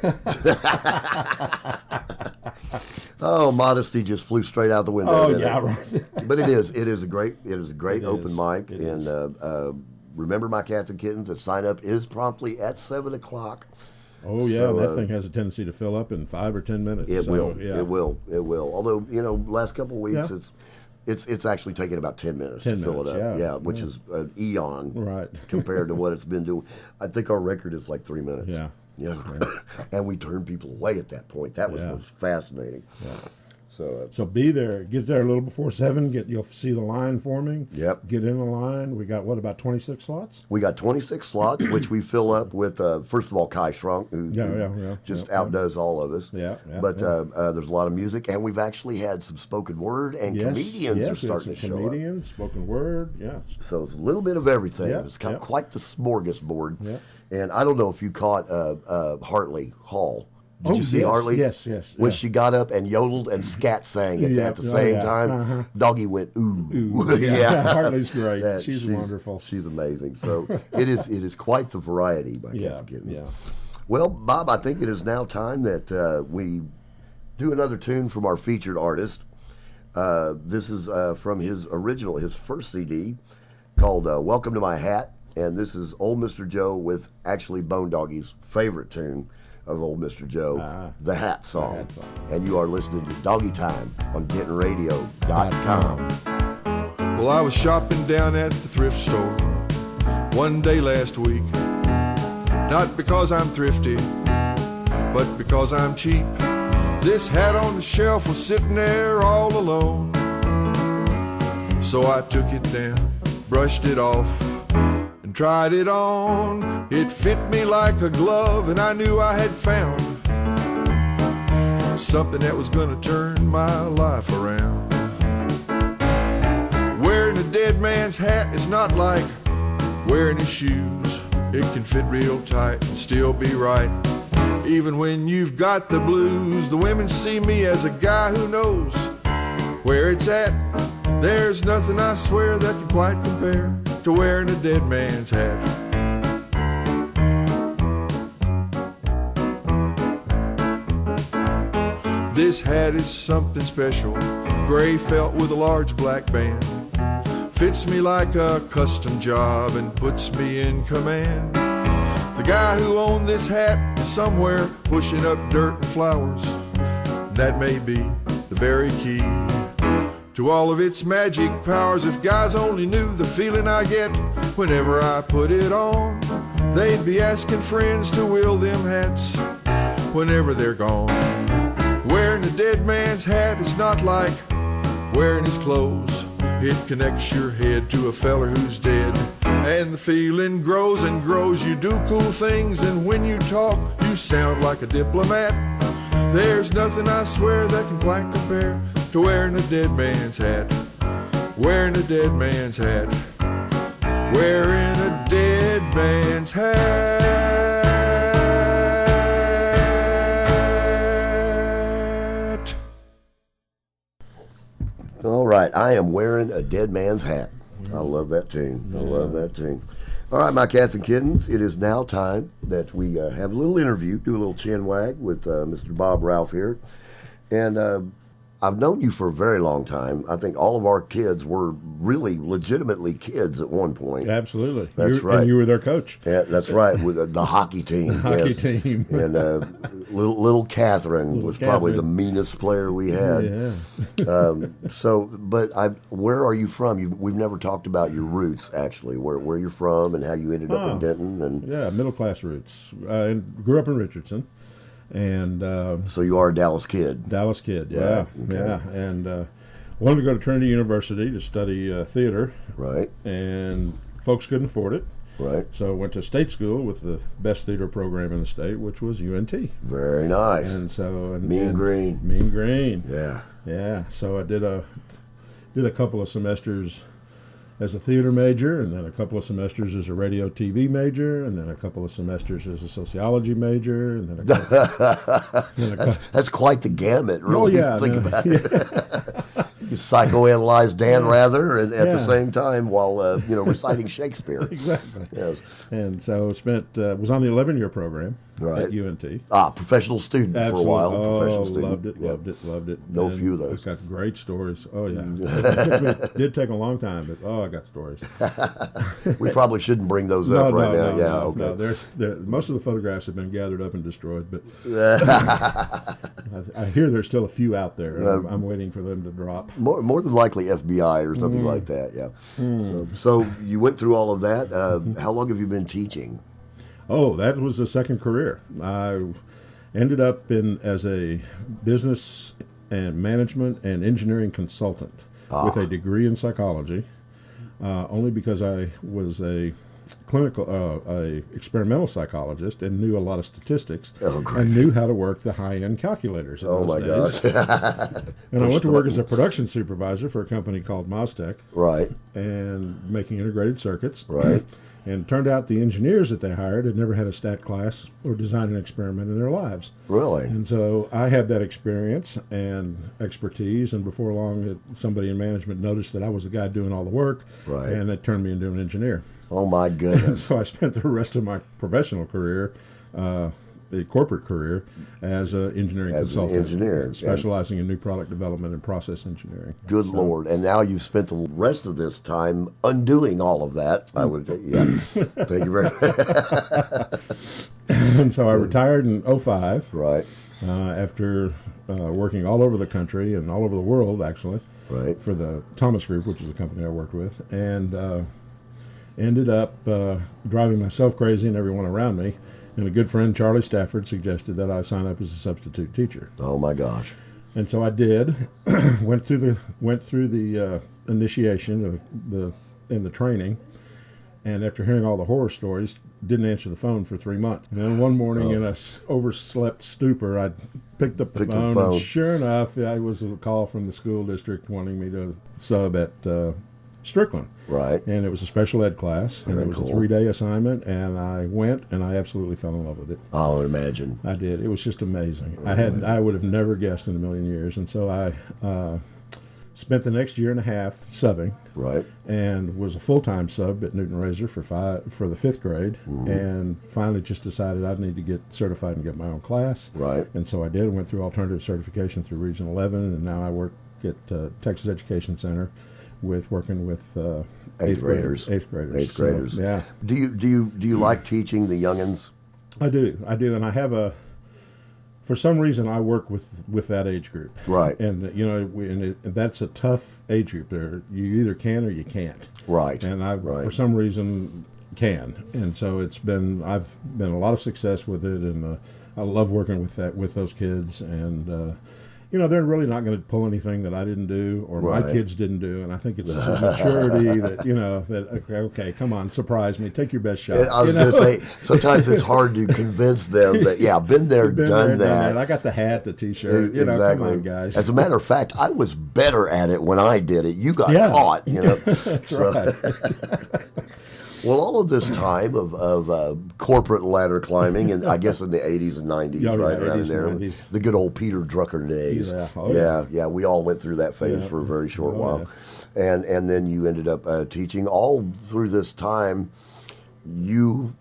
Oh, modesty just flew straight out the window. Oh yeah, right. But it is a great open mic, It and remember, my cats and kittens, the sign up is promptly at 7 o'clock. Oh yeah, so, that thing has a tendency to fill up in 5 or 10 minutes. It will. Although last couple of weeks it's actually taken about 10 minutes to fill it up. Yeah, which is an eon compared to what it's been doing. I think our record is like 3 minutes. Yeah. Yeah, and we turned people away at that point. That was fascinating. Yeah. So be there. Get there a little before 7. You'll see the line forming. Yep. Get in the line. We got about 26 slots. We got 26 slots, which we fill up with first of all Kai Shrunk, who just outdoes all of us. But there's a lot of music, and we've actually had some spoken word, and comedians are starting to show up. Comedians, spoken word, yes. So it's a little bit of everything. It's got quite the smorgasbord. And I don't know if you caught Hartley Hall Did you see yes, Hartley? Yes, yes. When yeah. she got up and yodeled and scat sang at, Yeah, at the oh, same yeah, time, uh-huh. Doggie went, ooh. Ooh, yeah. Hartley's great. Yeah, she's wonderful. She's amazing. So it is quite the variety, my Yeah, cats and kittens. yeah. Well, Bob, I think it is now time that we do another tune from our featured artist. This is from his first CD called Welcome to My Hat. And this is Old Mr. Joe with actually Bone Doggie's favorite tune of Old Mr. Joe, the Hat Song. The Hat Song. And you are listening to Doggy Time on DentonRadio.com. Well, I was shopping down at the thrift store one day last week. Not because I'm thrifty, but because I'm cheap. This hat on the shelf was sitting there all alone. So I took it down, brushed it off, and tried it on. It fit me like a glove, and I knew I had found something that was gonna turn my life around. Wearing a dead man's hat is not like wearing his shoes. It can fit real tight and still be right. Even when you've got the blues, the women see me as a guy who knows where it's at. There's nothing, I swear, that can quite compare to wearing a dead man's hat. This hat is something special, gray felt with a large black band. Fits me like a custom job and puts me in command. The guy who owned this hat is somewhere pushing up dirt and flowers. That may be the very key to all of its magic powers. If guys only knew the feeling I get whenever I put it on, they'd be asking friends to wheel them hats whenever they're gone. Wearing a dead man's hat is not like wearing his clothes. It connects your head to a feller who's dead. And the feeling grows and grows. You do cool things, and when you talk, you sound like a diplomat. There's nothing, I swear, that can quite compare to wearing a dead man's hat. Wearing a dead man's hat. Wearing a dead man's hat. All right, I am wearing a dead man's hat. I love that tune. I love that tune. All right, my cats and kittens, it is now time that we have a little interview, do a little chin wag with Mr. Bob Ralph here. And I've known you for a very long time. I think all of our kids were really legitimately kids at one point. Absolutely. That's right. And you were their coach. Yeah, that's right, with the hockey team. Hockey yes. team. And little Catherine was probably the meanest player we had. Yeah. Where are you from? We've never talked about your roots, actually, where you're from and how you ended up in Denton. And yeah, middle class roots. And grew up in Richardson. And so you are a Dallas kid. Dallas kid, yeah, Right, okay. yeah. And wanted to go to Trinity University to study theater. Right. And folks couldn't afford it. Right. So I went to state school with the best theater program in the state, which was UNT. Very nice. And so Mean Green. Mean Green. Yeah. Yeah. So I did a couple of semesters as a theater major, and then a couple of semesters as a radio TV major, and then a couple of semesters as a sociology major, and then That's quite the gamut, really. Oh, yeah, Think man. about it. You psychoanalyze Dan Rather and at the same time while reciting Shakespeare. Exactly. Yes. And so was on the 11-year program Right. at UNT. Professional student Absolutely. for a while. Oh, Professional student. loved it. No And few of those. I've got great stories. Oh, yeah. It did take a long time, but I got stories. We probably shouldn't bring those up right now. No, most of the photographs have been gathered up and destroyed, but I hear there's still a few out there. I'm waiting for them to drop. More than likely FBI or something like that, yeah. So you went through all of that. How long have you been teaching? Oh, that was a second career. I ended up as a business and management and engineering consultant with a degree in psychology, only because I was a experimental psychologist and knew a lot of statistics and knew how to work the high-end calculators in those days. Gosh. And I went to work as a production supervisor for a company called Mostech. Right. And making integrated circuits. Right. And it turned out the engineers that they hired had never had a stat class or designed an experiment in their lives. Really? And so I had that experience and expertise, and before long, somebody in management noticed that I was the guy doing all the work, Right. and they turned me into an engineer. Oh my And goodness. so I spent the rest of my professional career, the corporate career, as an engineering As an consultant, engineer, specializing in new product development and process engineering. Good Lord. And now you've spent the rest of this time undoing all of that. I would, yeah. Thank you very much. And so I retired in '05 Right, after working all over the country and all over the world, actually, right. for the Thomas Group, which is the company I worked with, and ended up driving myself crazy and everyone around me. And a good friend, Charlie Stafford, suggested that I sign up as a substitute teacher. Oh my gosh. And so I did. went through the initiation and the training, and after hearing all the horror stories, didn't answer the phone for 3 months. And then one morning, in a overslept stupor, I picked up the phone, and sure enough, it was a call from the school district wanting me to sub at Strickland. Right. And it was a special ed class, and Very it was cool. a 3-day assignment, and I went, and I absolutely fell in love with it. I would imagine. I did. It was just amazing. I would have never guessed in a million years, and so I spent the next year and a half subbing, Right. and was a full-time sub at Newton Razor for the 5th grade, and finally just decided I'd need to get certified and get my own class. Right. And so I did. Went through alternative certification through Region 11, and now I work at Texas Education Center working with eighth graders. Eighth graders. So, yeah. Do you like teaching the youngins? I do, and I have for some reason I work with that age group. Right. And you know, and that's a tough age group. There, you either can or you can't. Right. And I, Right. for some reason, can. And so I've been a lot of success with it, and I love working with those kids, and you know, they're really not going to pull anything that I didn't do or my Right. kids didn't do, and I think it's maturity that, you know, that okay, come on, surprise me, take your best shot. I was going to say, sometimes it's hard to convince them that, yeah, been there, Been done there, that. I got the hat, the T-shirt, you know, Exactly. come on, guys. As a matter of fact, I was better at it when I did it. You got Yeah. caught, you know. That's right. Well, all of this time of corporate ladder climbing, and I guess in the 80s and 90s, Yeah, right 80s around and there, 90s. the good old Peter Drucker days. Yeah. Oh, yeah, we all went through that phase Yeah. for a very short Oh, while. And then you ended up teaching. All through this time, you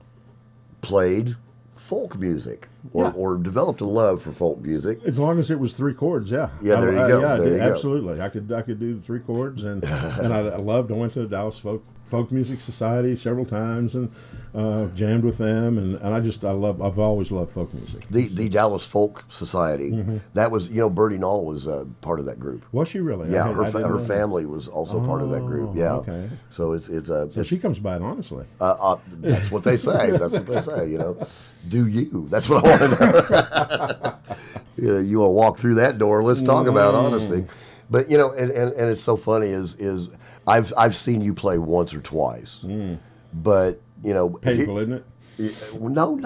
played folk music Yeah. or developed a love for folk music. As long as it was 3 chords, yeah. Yeah, there you go. Yeah, I There did, you go. absolutely. I could do the 3 chords, and I loved. I went to the Dallas Folk Music Society several times and jammed with them, and I've always loved folk music. The Dallas Folk Society. Mm-hmm. That was, Bertie Knoll was part of that group. Was she really? Yeah, I her didn't know that. family was also part of that group. Yeah. Okay. So it's So she comes by it honestly. that's what they say. That's what they say. Do you? That's what I want to know. You want to walk through that door? Let's talk about honesty. But and it's so funny is I've seen you play once or twice, but Painful, isn't it? No,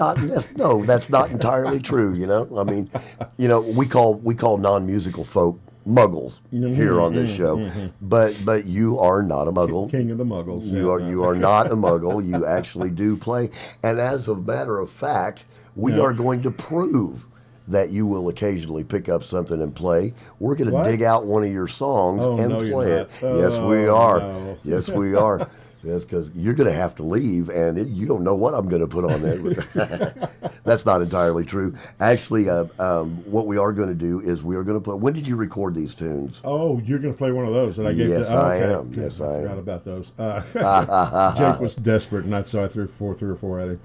no, that's not entirely true. I mean, we call non-musical folk muggles here on this show, but you are not a muggle. King of the Muggles. You are not a muggle. You actually do play, and as a matter of fact, we are going to prove that you will occasionally pick up something and play. We're going to dig out one of your songs and no, play you're it. not. Yes, we are. No. Yes, we are. Yes, because you're going to have to leave, and you don't know what I'm going to put on there. That's not entirely true. Actually, what we are going to do is we are going to play. When did you record these tunes? Oh, you're going to play one of those, and I gave. Yes, I am. Good. Yes, I forgot am. about those. Jake was desperate, and so I threw 3 or 4 at him.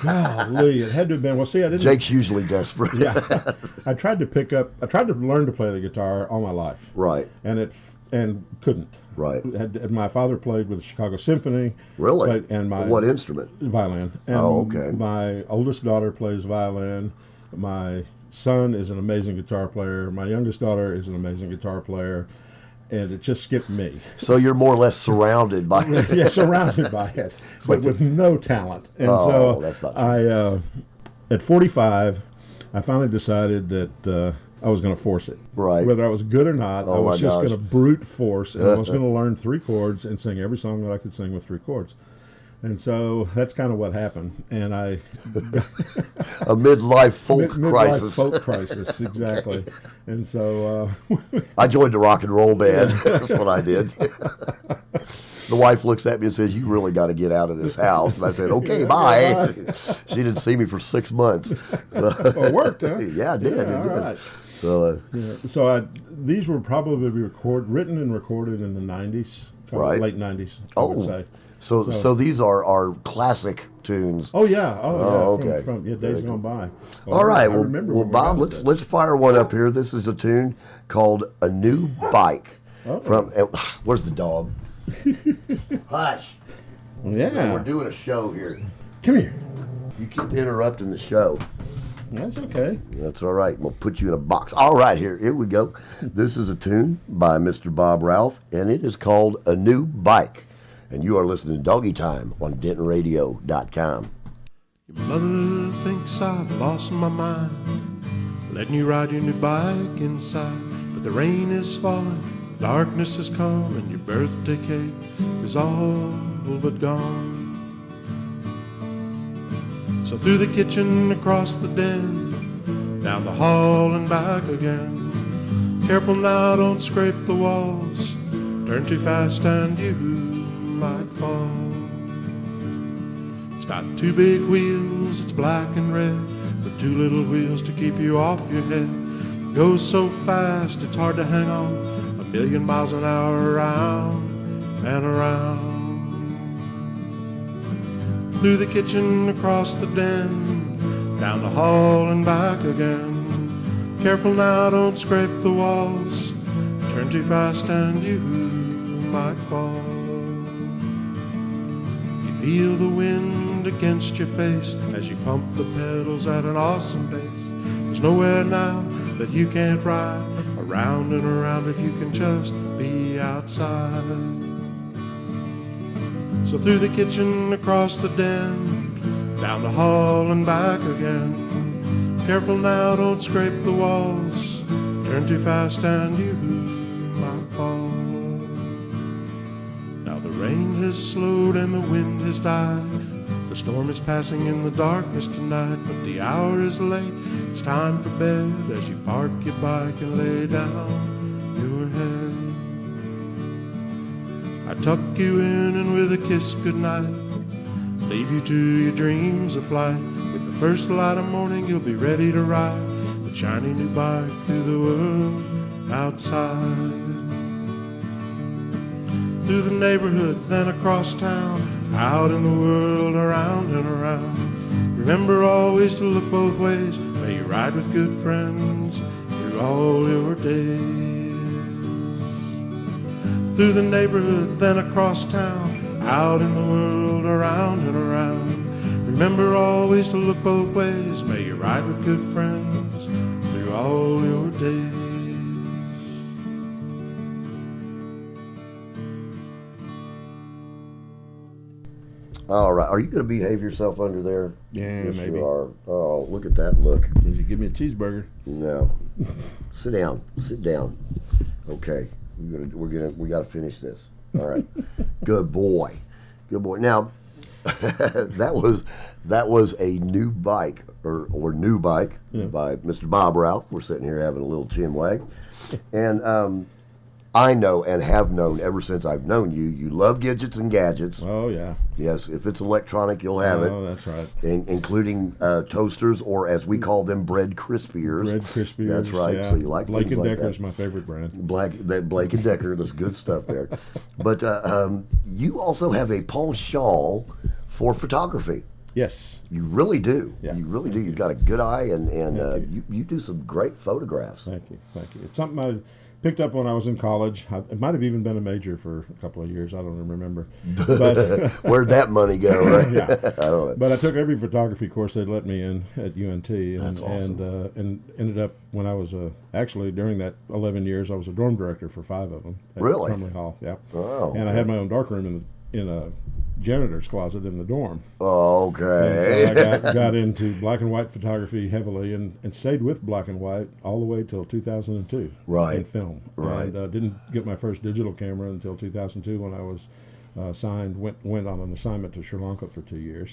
Golly, it had to have been. Well, see, I didn't. Jake's usually desperate. Yeah, I tried to learn to play the guitar all my life. Right. And couldn't. Right. My father played with the Chicago Symphony. Really? And what instrument? Violin. And okay. My oldest daughter plays violin. My son is an amazing guitar player. My youngest daughter is an amazing guitar player. And it just skipped me. So you're more or less surrounded by it. Yeah, surrounded by it, but with no talent. And so that's not true. At 45, I finally decided that I was going to force it. Right. Whether I was good or not, I was just gosh. going to brute force, and I was going to learn 3 chords and sing every song that I could sing with 3 chords. And so that's kind of what happened. And I A midlife folk midlife crisis. folk crisis, exactly. And so I joined the rock and roll band. That's what I did. The wife looks at me and says, "You really got to get out of this house." And I said, "Okay, bye." She didn't see me for 6 months. well, it worked, huh? Yeah, it did. Yeah, It all did. right. So, So these were probably written and recorded in the 90s, Right. late 90s, I would say. so these are classic tunes. Oh yeah, okay. From days Very gone by. All right, I well, remember well when we Bob, got that. let's fire one up here. This is a tune called "A New Bike." Oh. From where's the dog? Hush. Yeah, We're doing a show here. come here. You keep interrupting the show. That's okay. That's all right. We'll put you in a box. All right, here we go. This is a tune by Mr. Bob Ralph, and it is called "A New Bike." And you are listening to Doggy Time on DentonRadio.com. Your mother thinks I've lost my mind, letting you ride your new bike inside. But the rain is falling, darkness has come, and your birthday cake is all but gone. So through the kitchen, across the den, down the hall and back again. Careful now, don't scrape the walls, turn too fast and you might fall. It's got two big wheels, it's black and red, with two little wheels to keep you off your head. It goes so fast, it's hard to hang on, 1,000,000 miles an hour around and around. Through the kitchen, across the den, down the hall and back again. Careful now, don't scrape the walls, turn too fast and you might fall. You feel the wind against your face as you pump the pedals at an awesome pace. There's nowhere now that you can't ride around and around if you can just be outside. So through the kitchen, across the den, down the hall and back again. Careful now, don't scrape the walls, turn too fast and you might fall. Now the rain has slowed and the wind has died. The storm is passing in the darkness tonight, but the hour is late, it's time for bed as you park your bike and lay down your head. I tuck you in and with a kiss goodnight, leave you to your dreams of flight. With the first light of morning you'll be ready to ride the shiny new bike through the world outside. Through the neighborhood, then across town, out in the world, around and around. Remember always to look both ways, may you ride with good friends through all your days. Through the neighborhood, then across town, out in the world, around and around. Remember always to look both ways, may you ride with good friends through all your days. All right. Are you going to behave yourself under there? Yeah, Yes, maybe. you are. Oh, look at that look. Did you give me a cheeseburger? No. Sit down. Sit down. Okay. We got to finish this. All right. Good boy. Good boy. Now, that was a new bike or new bike by Mr. Bob Ralph. We're sitting here having a little chin wag, and I know and have known ever since I've known you. You love gadgets and gadgets. Oh yeah. Yes, if it's electronic, you'll have it. Oh, that's right. Including toasters, or as we call them, bread crispiers. Bread crispiers. That's right. Yeah. So you like Blake things and like Decker that. is my favorite brand. Blake and Decker, there's good stuff there. But you also have a penchant for photography. Yes. You really do. Yeah. You really do. You've got a good eye, and Thank you do some great photographs. Thank you. Thank you. It's something I picked up when I was in college. It might have even been a major for a couple of years. I don't remember. But Where'd that money go, right? Yeah. I don't know. But I took every photography course they'd let me in at UNT, That's awesome. and ended up when I was actually during that 11 years I was a dorm director for 5 of them. At Really? Crumley Hall, yeah. Oh, And I okay. had my own darkroom in a janitor's closet in the dorm. Okay. And so I got into black and white photography heavily and stayed with black and white all the way till 2002. Right. In film. Right. And didn't get my first digital camera until 2002 when I was went on an assignment to Sri Lanka for 2 years,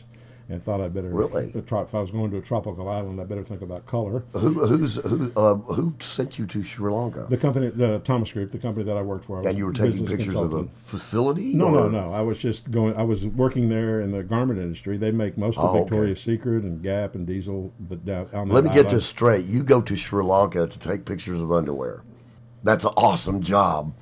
and thought I'd better Really? if I was going to a tropical island, I better think about color. Who sent you to Sri Lanka? The company, the Thomas Group, the company that I worked for. I was And you were a taking business pictures of a consultant. facility? No, or? no. I was just going. I was working there in the garment industry. They make most of Oh, okay. Victoria's Secret and Gap and Diesel. Down on that Let me get island. this straight. You go to Sri Lanka to take pictures of underwear. That's an awesome job.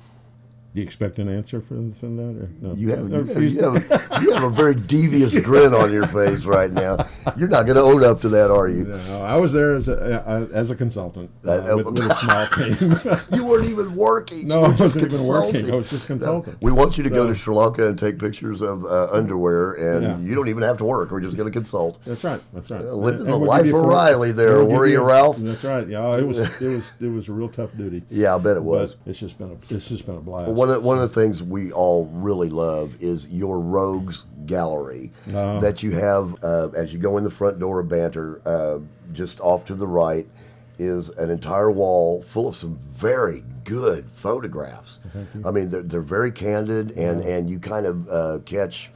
Do you expect an answer from that? Or no? You I refuse to- you have a very devious grin on your face right now. You're not going to own up to that, are you? No, I was there as a consultant with a small team. You weren't even working. No, You were I just wasn't even working. consulting. I was just consulting. We want you to go So- to Sri Lanka and take pictures of underwear, and Yeah. you don't even have to work. We're just going to consult. That's right. That's right. Living And the we'll life give of you Riley there, we'll give were you, Ralph? That's right. Yeah, it was a real tough duty. Yeah, I bet it was. But it's just been a blast. One of the things we all really love is your Rogues Gallery that you have as you go in the front door of Banter. Just off to the right is an entire wall full of some very good photographs. Thank you. I mean, they're very candid, and you kind of catch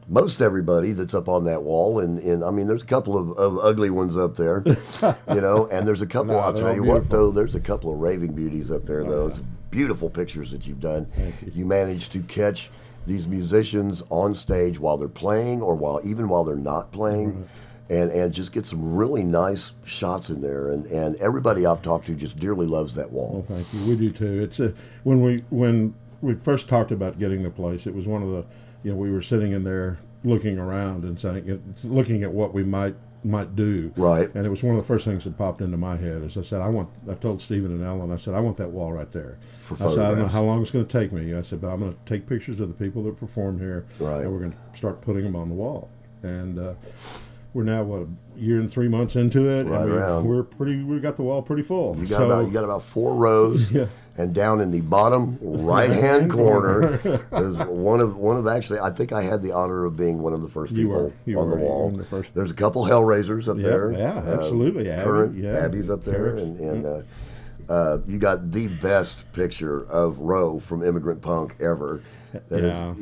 most everybody that's up on that wall. And I mean, there's a couple of ugly ones up there, and there's a couple. No, I'll they're tell all you what, beautiful. though, there's a couple of raving beauties up there, though. yeah. It's beautiful pictures that you've done. Thank you. You managed to catch these musicians on stage while they're playing, or while they're not playing. And just get some really nice shots in there, and everybody I've talked to just dearly loves that wall. Well, thank you. We do too. It's when we first talked about getting the place, it was one of the we were sitting in there looking around and looking at what we might do. Right. And it was one of the first things that popped into my head. As I said, I told Stephen and Ellen, I said, I want that wall right there. For I said, I don't know photographs. how long it's going to take me. I said, but I'm going to take pictures of the people that performed here, Right. and we're going to start putting them on the wall. And we're now a year and 3 months into it, Right and around. we got the wall pretty full. You got about 4 rows, Yeah. and down in the bottom right-hand corner is one of actually, I think I had the honor of being one of the first You people were on the right, wall. you were the first. There's a couple Hellraisers up Yeah, there. yeah, absolutely. Abby, Current yeah. Abby's up there, Parents. and you got the best picture of Roe from Immigrant Punk ever. Yeah.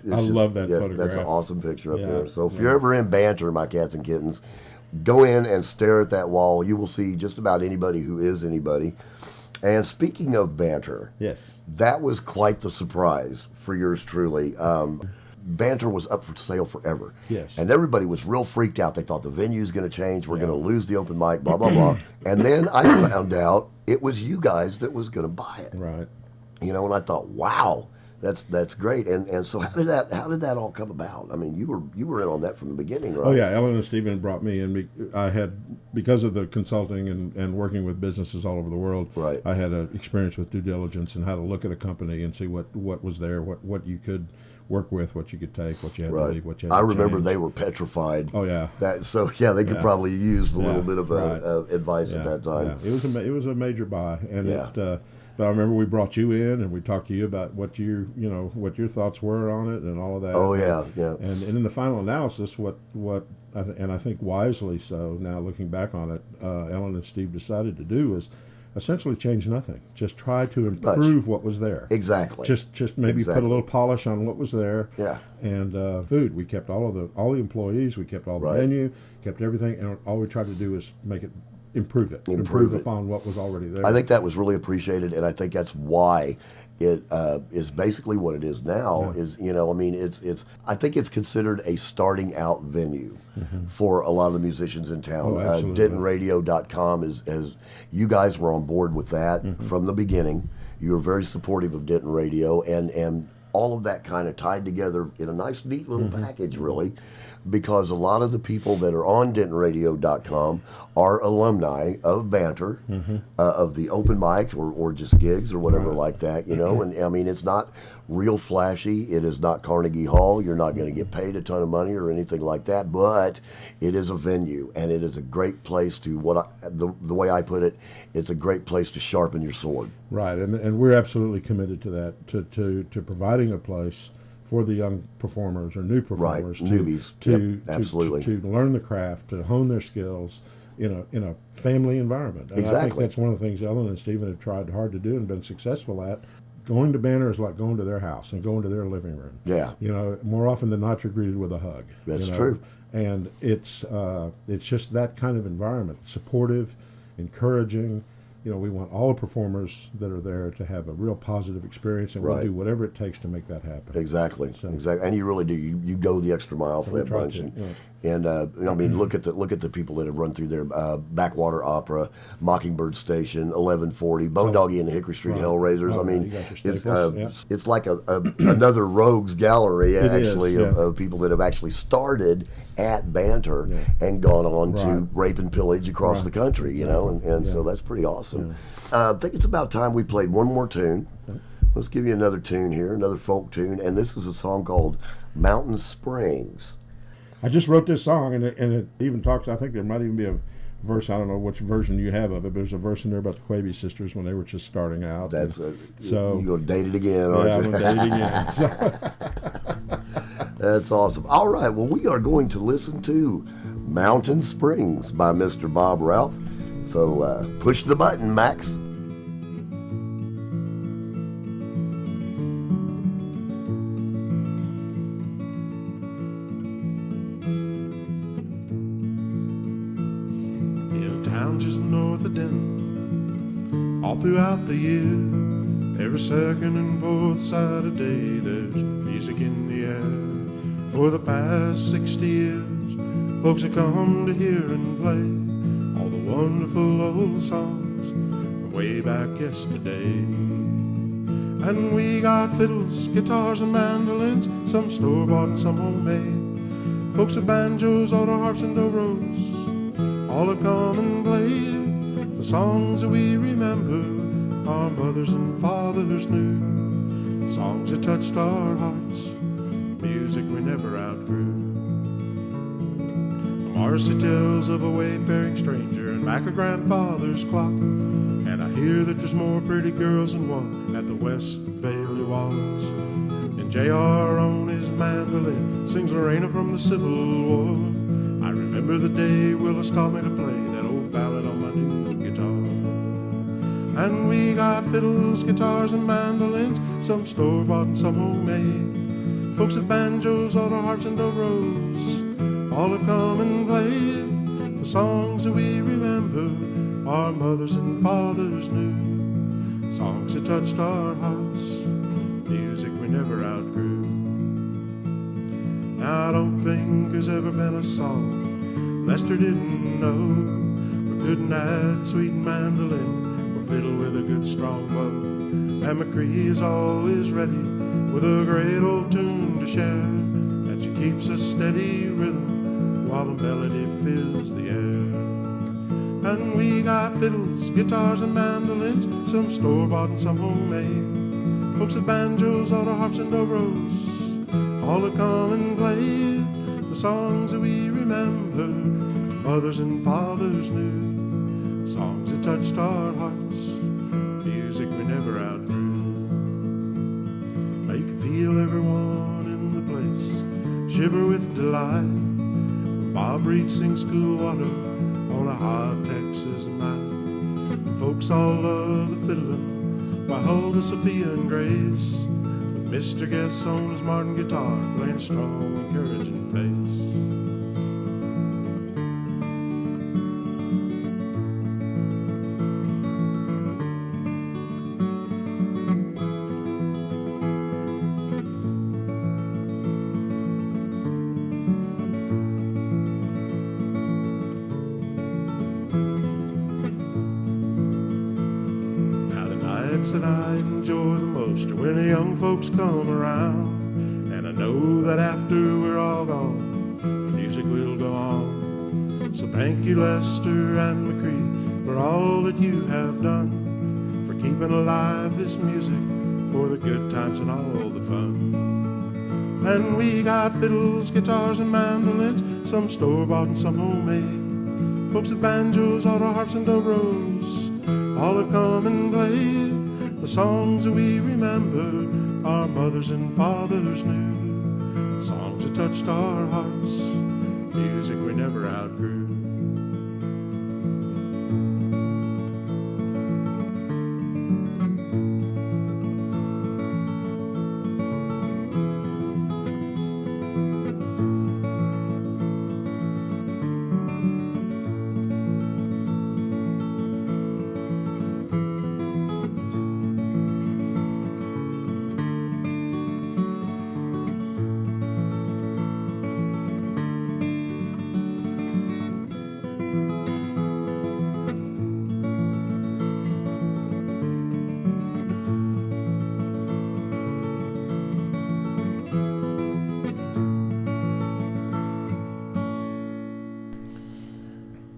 It's I love that That's photograph. an awesome picture up Yeah, there. So if yeah. you're ever in Banter, my cats and kittens, go in and stare at that wall. You will see just about anybody who is anybody. And speaking of Banter, Yes. that was quite the surprise for yours truly. Banter was up for sale forever. Yes. And everybody was real freaked out. They thought the venue's going to change. We're going to lose the open mic, blah, blah, blah. And then I found out it was you guys that was going to buy it. Right. And I thought, wow, that's great. And so how did that all come about? I mean, you were in on that from the beginning, right? Oh yeah, Ellen and Stephen brought me in. I had, because of the consulting and working with businesses all over the world. Right. I had an experience with due diligence and how to look at a company and see what was there, what you could work with, what you could take, what you had to leave, what you had I to remember change. they were petrified. Oh yeah. They could Yeah. probably use a Yeah, little bit of right. advice at that time. Yeah. It was a major buy, and Yeah. but I remember we brought you in and we talked to you about what what your thoughts were on it and all of that. Oh yeah, yeah. And in the final analysis, and I think wisely so, now looking back on it, Ellen and Steve decided to do was essentially change nothing. Just try to improve what was there. Exactly. Just maybe put a little polish on what was there. Yeah. And food, we kept all the employees, we kept all the Right. menu, kept everything, and all we tried to do is make it improve it, Improve it. upon what was already there. I think that was really appreciated, and I think that's why it is basically what it is now. Yeah. It's I think it's considered a starting out venue for a lot of the musicians in town. Oh, absolutely. DentonRadio.com as you guys were on board with that from the beginning. You were very supportive of Denton Radio, and all of that kind of tied together in a nice, neat little package, really. Because a lot of the people that are on DentonRadio.com are alumni of Banter, of the open mic or just gigs or whatever like that, And I mean, it's not real flashy. It is not Carnegie Hall. You're not going to get paid a ton of money or anything like that. But it is a venue, and it is a great place to the way I put it. It's a great place to sharpen your sword. Right, and we're absolutely committed to that, to providing a place for the young performers or new performers, newbies. Absolutely. to learn the craft, to hone their skills in a family environment. And I think Exactly. that's one of the things Ellen and Stephen have tried hard to do and been successful at. going to Banner is like going to their house and going to their living room. Yeah. You know, more often than not, you're greeted with a hug. That's you know? true. And it's just that kind of environment, supportive, encouraging. You know, we want all the performers that are there to have a real positive experience, and we'll Right. do whatever it takes to make that happen. Exactly. So- Exactly. And you really do. You go the extra mile for we that try bunch. to, And, yeah. and I mean, look at the people that have run through there. Backwater Opera, Mockingbird Station, 1140, Bone Doggie and the Hickory Street Right. Hellraisers. Oh, I mean, you got your it's staples, yeah. it's like another rogues gallery It is, actually yeah. of people that have actually started at Banter and gone on to Right. rape and pillage across Right. the country. You know, and so that's pretty awesome. I think it's about time we played one more tune. Let's give you another tune here, another folk tune, and this is a song called Mountain Springs. I just wrote this song, and it even talks. I think there might even be a verse. I don't know which version you have of it, but there's a verse in there about the Quavy sisters when they were just starting out. That's so you gonna date it again, yeah, aren't I'm you? gonna date it again. So. That's awesome. All right, well, we are going to listen to Mountain Springs by Mr. Bob Ralph. So push the button, Max. In a town just north of Denton, all throughout the year, every second and fourth Saturday, there's music in the air. For the past 60 years, folks have come to hear and play all the wonderful old songs from way back yesterday. And we got fiddles, guitars, and mandolins, some store-bought and some homemade. Folks with banjos, auto harps, and dobros, all have come and played the songs that we remember our mothers and fathers knew, songs that touched our hearts, music we never outgrew. Marcy tells of a wayfaring stranger and back a grandfather's clock, and I hear that there's more pretty girls than one at the West Valley Waltz. And J.R. on his mandolin sings Lorena from the Civil War. I remember the day Willis taught me to play that old ballad on my new guitar. And we got fiddles, guitars, and mandolins, some store-bought and some homemade. Folks with banjos, auto harps, and dobros, all have come and played the songs that we remember our mothers and fathers knew, songs that touched our hearts, music we never outgrew. Now I don't think there's ever been a song Lester didn't know, but couldn't add sweet mandolin or fiddle with a good strong bow. And McCree is always ready with a great old tune to share, and she keeps a steady rhythm while the melody fills the air. And we got fiddles, guitars, and mandolins, some store-bought and some homemade. Folks with banjos, auto harps, and dobros, all have come and played the songs that we remember mothers and fathers knew, songs that touched our hearts, music we never outgrew. Now you can feel everyone in the place shiver with delight when Bob Reed sings Cool Water on a hot Texas night. Folks all love the fiddling by Huldah, Sophia, and Grace, with Mr. Guess on his Martin guitar playing a strong, encouraging bass. That I enjoy the most are when the young folks come around, and I know that after we're all gone, the music will go on. So thank you, Lester and McCree, for all that you have done, for keeping alive this music, for the good times and all the fun. And we got fiddles, guitars, and mandolins, some store-bought and some homemade. Folks with banjos, auto harps, and dobros, all have come and played the songs that we remember our mothers and fathers knew, songs that touched our hearts, music we never outgrew.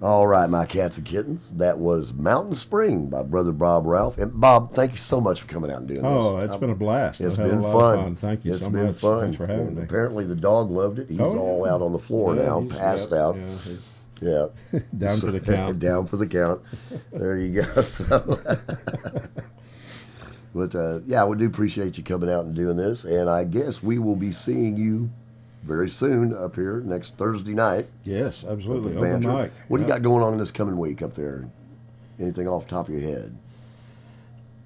All right, my cats and kittens. That was Mountain Spring by Brother Bob Ralph. And Bob, thank you so much for coming out and doing this. Oh, it's been a blast. It's I've had been a lot fun. of fun. Thank you so much. It's been fun. Thanks for having And me. apparently the dog loved it. He's all out on the floor now, he's- passed yep, out. yeah, Yeah. Down for the count. Down for the count. There you go. So, but yeah, we do appreciate you coming out and doing this. And I guess we will be seeing you very soon up here next Thursday night. Yes, absolutely. Up at Open Banter. mic. What do you Yep. got going on in this coming week up there? Anything off the top of your head?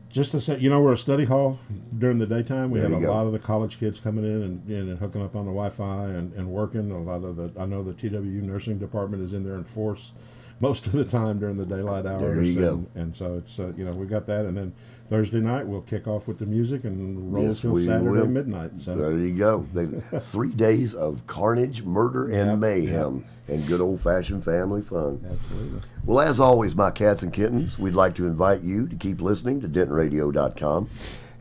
Just to say, we're a study hall during the daytime. We There have you a go. lot of the college kids coming in and hooking up on the Wi-Fi and working. A lot of I know the TWU nursing department is in there in force most of the time during the daylight hours. There you go. And so it's, we got that. And then Thursday night, we'll kick off with the music and roll Yes, till we Saturday will. midnight. So There you go. 3 days of carnage, murder, and Yep, mayhem, and good old-fashioned family fun. absolutely. Well, as always, my cats and kittens, we'd like to invite you to keep listening to DentonRadio.com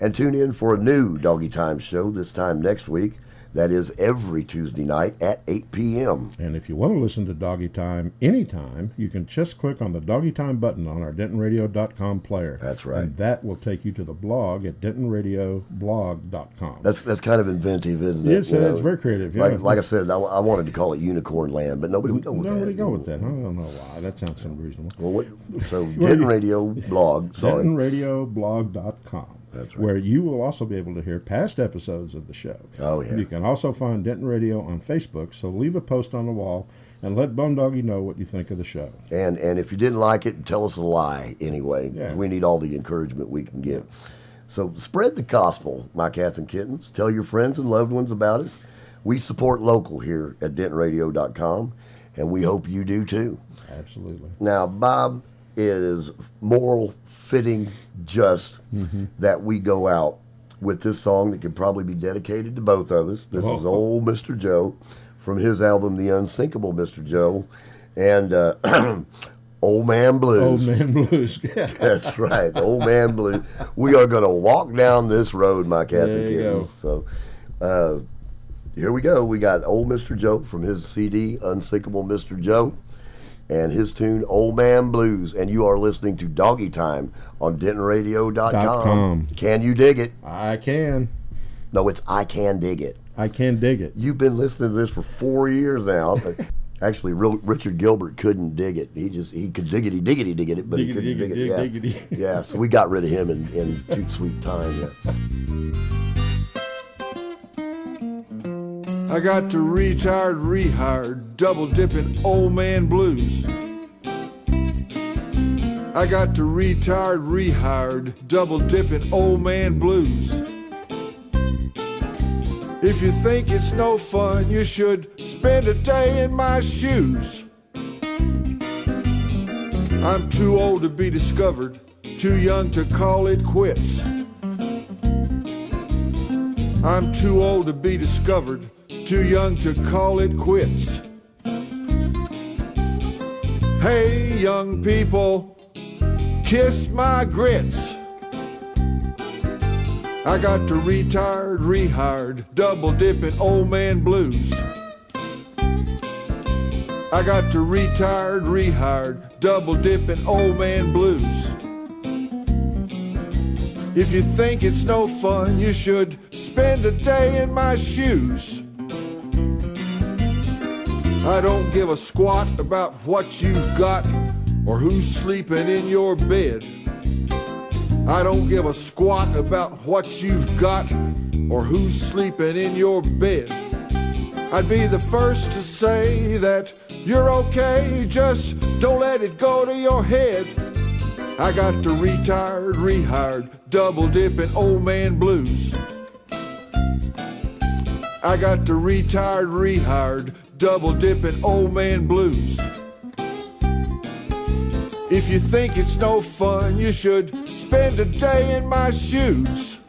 and tune in for a new Doggy Time show this time next week. That is every Tuesday night at 8 p.m. And if you want to listen to Doggy Time anytime, you can just click on the Doggy Time button on our DentonRadio.com player. That's right. And that will take you to the blog at DentonRadioblog.com. That's kind of inventive, isn't it? Yes, it's very creative. Yeah. Like I said, I wanted to call it Unicorn Land, but nobody would go with that. Nobody go with that. I don't know why. That sounds unreasonable. Well, so Denton Radio blog, sorry. DentonRadioblog.com. That's right. Where you will also be able to hear past episodes of the show. Oh, yeah. You can also find Denton Radio on Facebook, so leave a post on the wall and let Bone Doggy know what you think of the show. And if you didn't like it, tell us a lie anyway. Yeah. We need all the encouragement we can get. So spread the gospel, my cats and kittens. Tell your friends and loved ones about us. We support local here at DentonRadio.com, and we hope you do too. Absolutely. Now, Bob, it is moral, fitting, just that we go out with this song that could probably be dedicated to both of us. This is old Mr. Joe from his album, The Unsinkable Mr. Joe, and Old Man Blues. Old Man Blues. That's right, Old Man Blues. We are going to walk down this road, my cats There and you kittens. So here we go. We got Old Mr. Joe from his CD, Unsinkable Mr. Joe, and his tune, Old Man Blues. And you are listening to Doggy Time on DentonRadio.com. Can you dig it? I can. No, it's I Can Dig It. I can dig it. You've been listening to this for 4 years now. Actually, Richard Gilbert couldn't dig it. He could diggity, but he couldn't dig it. Yeah. Diggity. Yeah, so we got rid of him in Toot Sweet Time. Yeah. I got to retired, rehired, double dipping old man blues. I got to retired, rehired, double dipping old man blues. If you think it's no fun, you should spend a day in my shoes. I'm too old to be discovered, too young to call it quits. I'm too old to be discovered, too young to call it quits. Hey, young people, kiss my grits. I got to retired, rehired, double dipping old man blues. I got to retired, rehired, double dipping old man blues. If you think it's no fun, you should spend a day in my shoes. I don't give a squat about what you've got or who's sleeping in your bed. I don't give a squat about what you've got or who's sleeping in your bed. I'd be the first to say that you're okay, just don't let it go to your head. I got to retired, rehired, double dipping old man blues. I got to retired, rehired, double dipping old man blues. If you think it's no fun, you should spend a day in my shoes.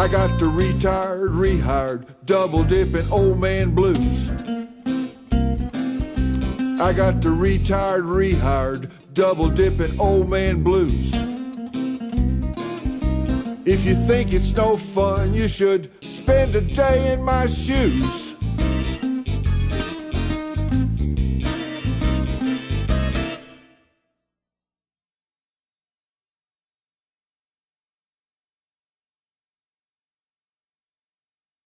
I got the retired, rehired, double dipping old man blues. I got the retired, rehired, double dipping old man blues. If you think it's no fun, you should spend a day in my shoes.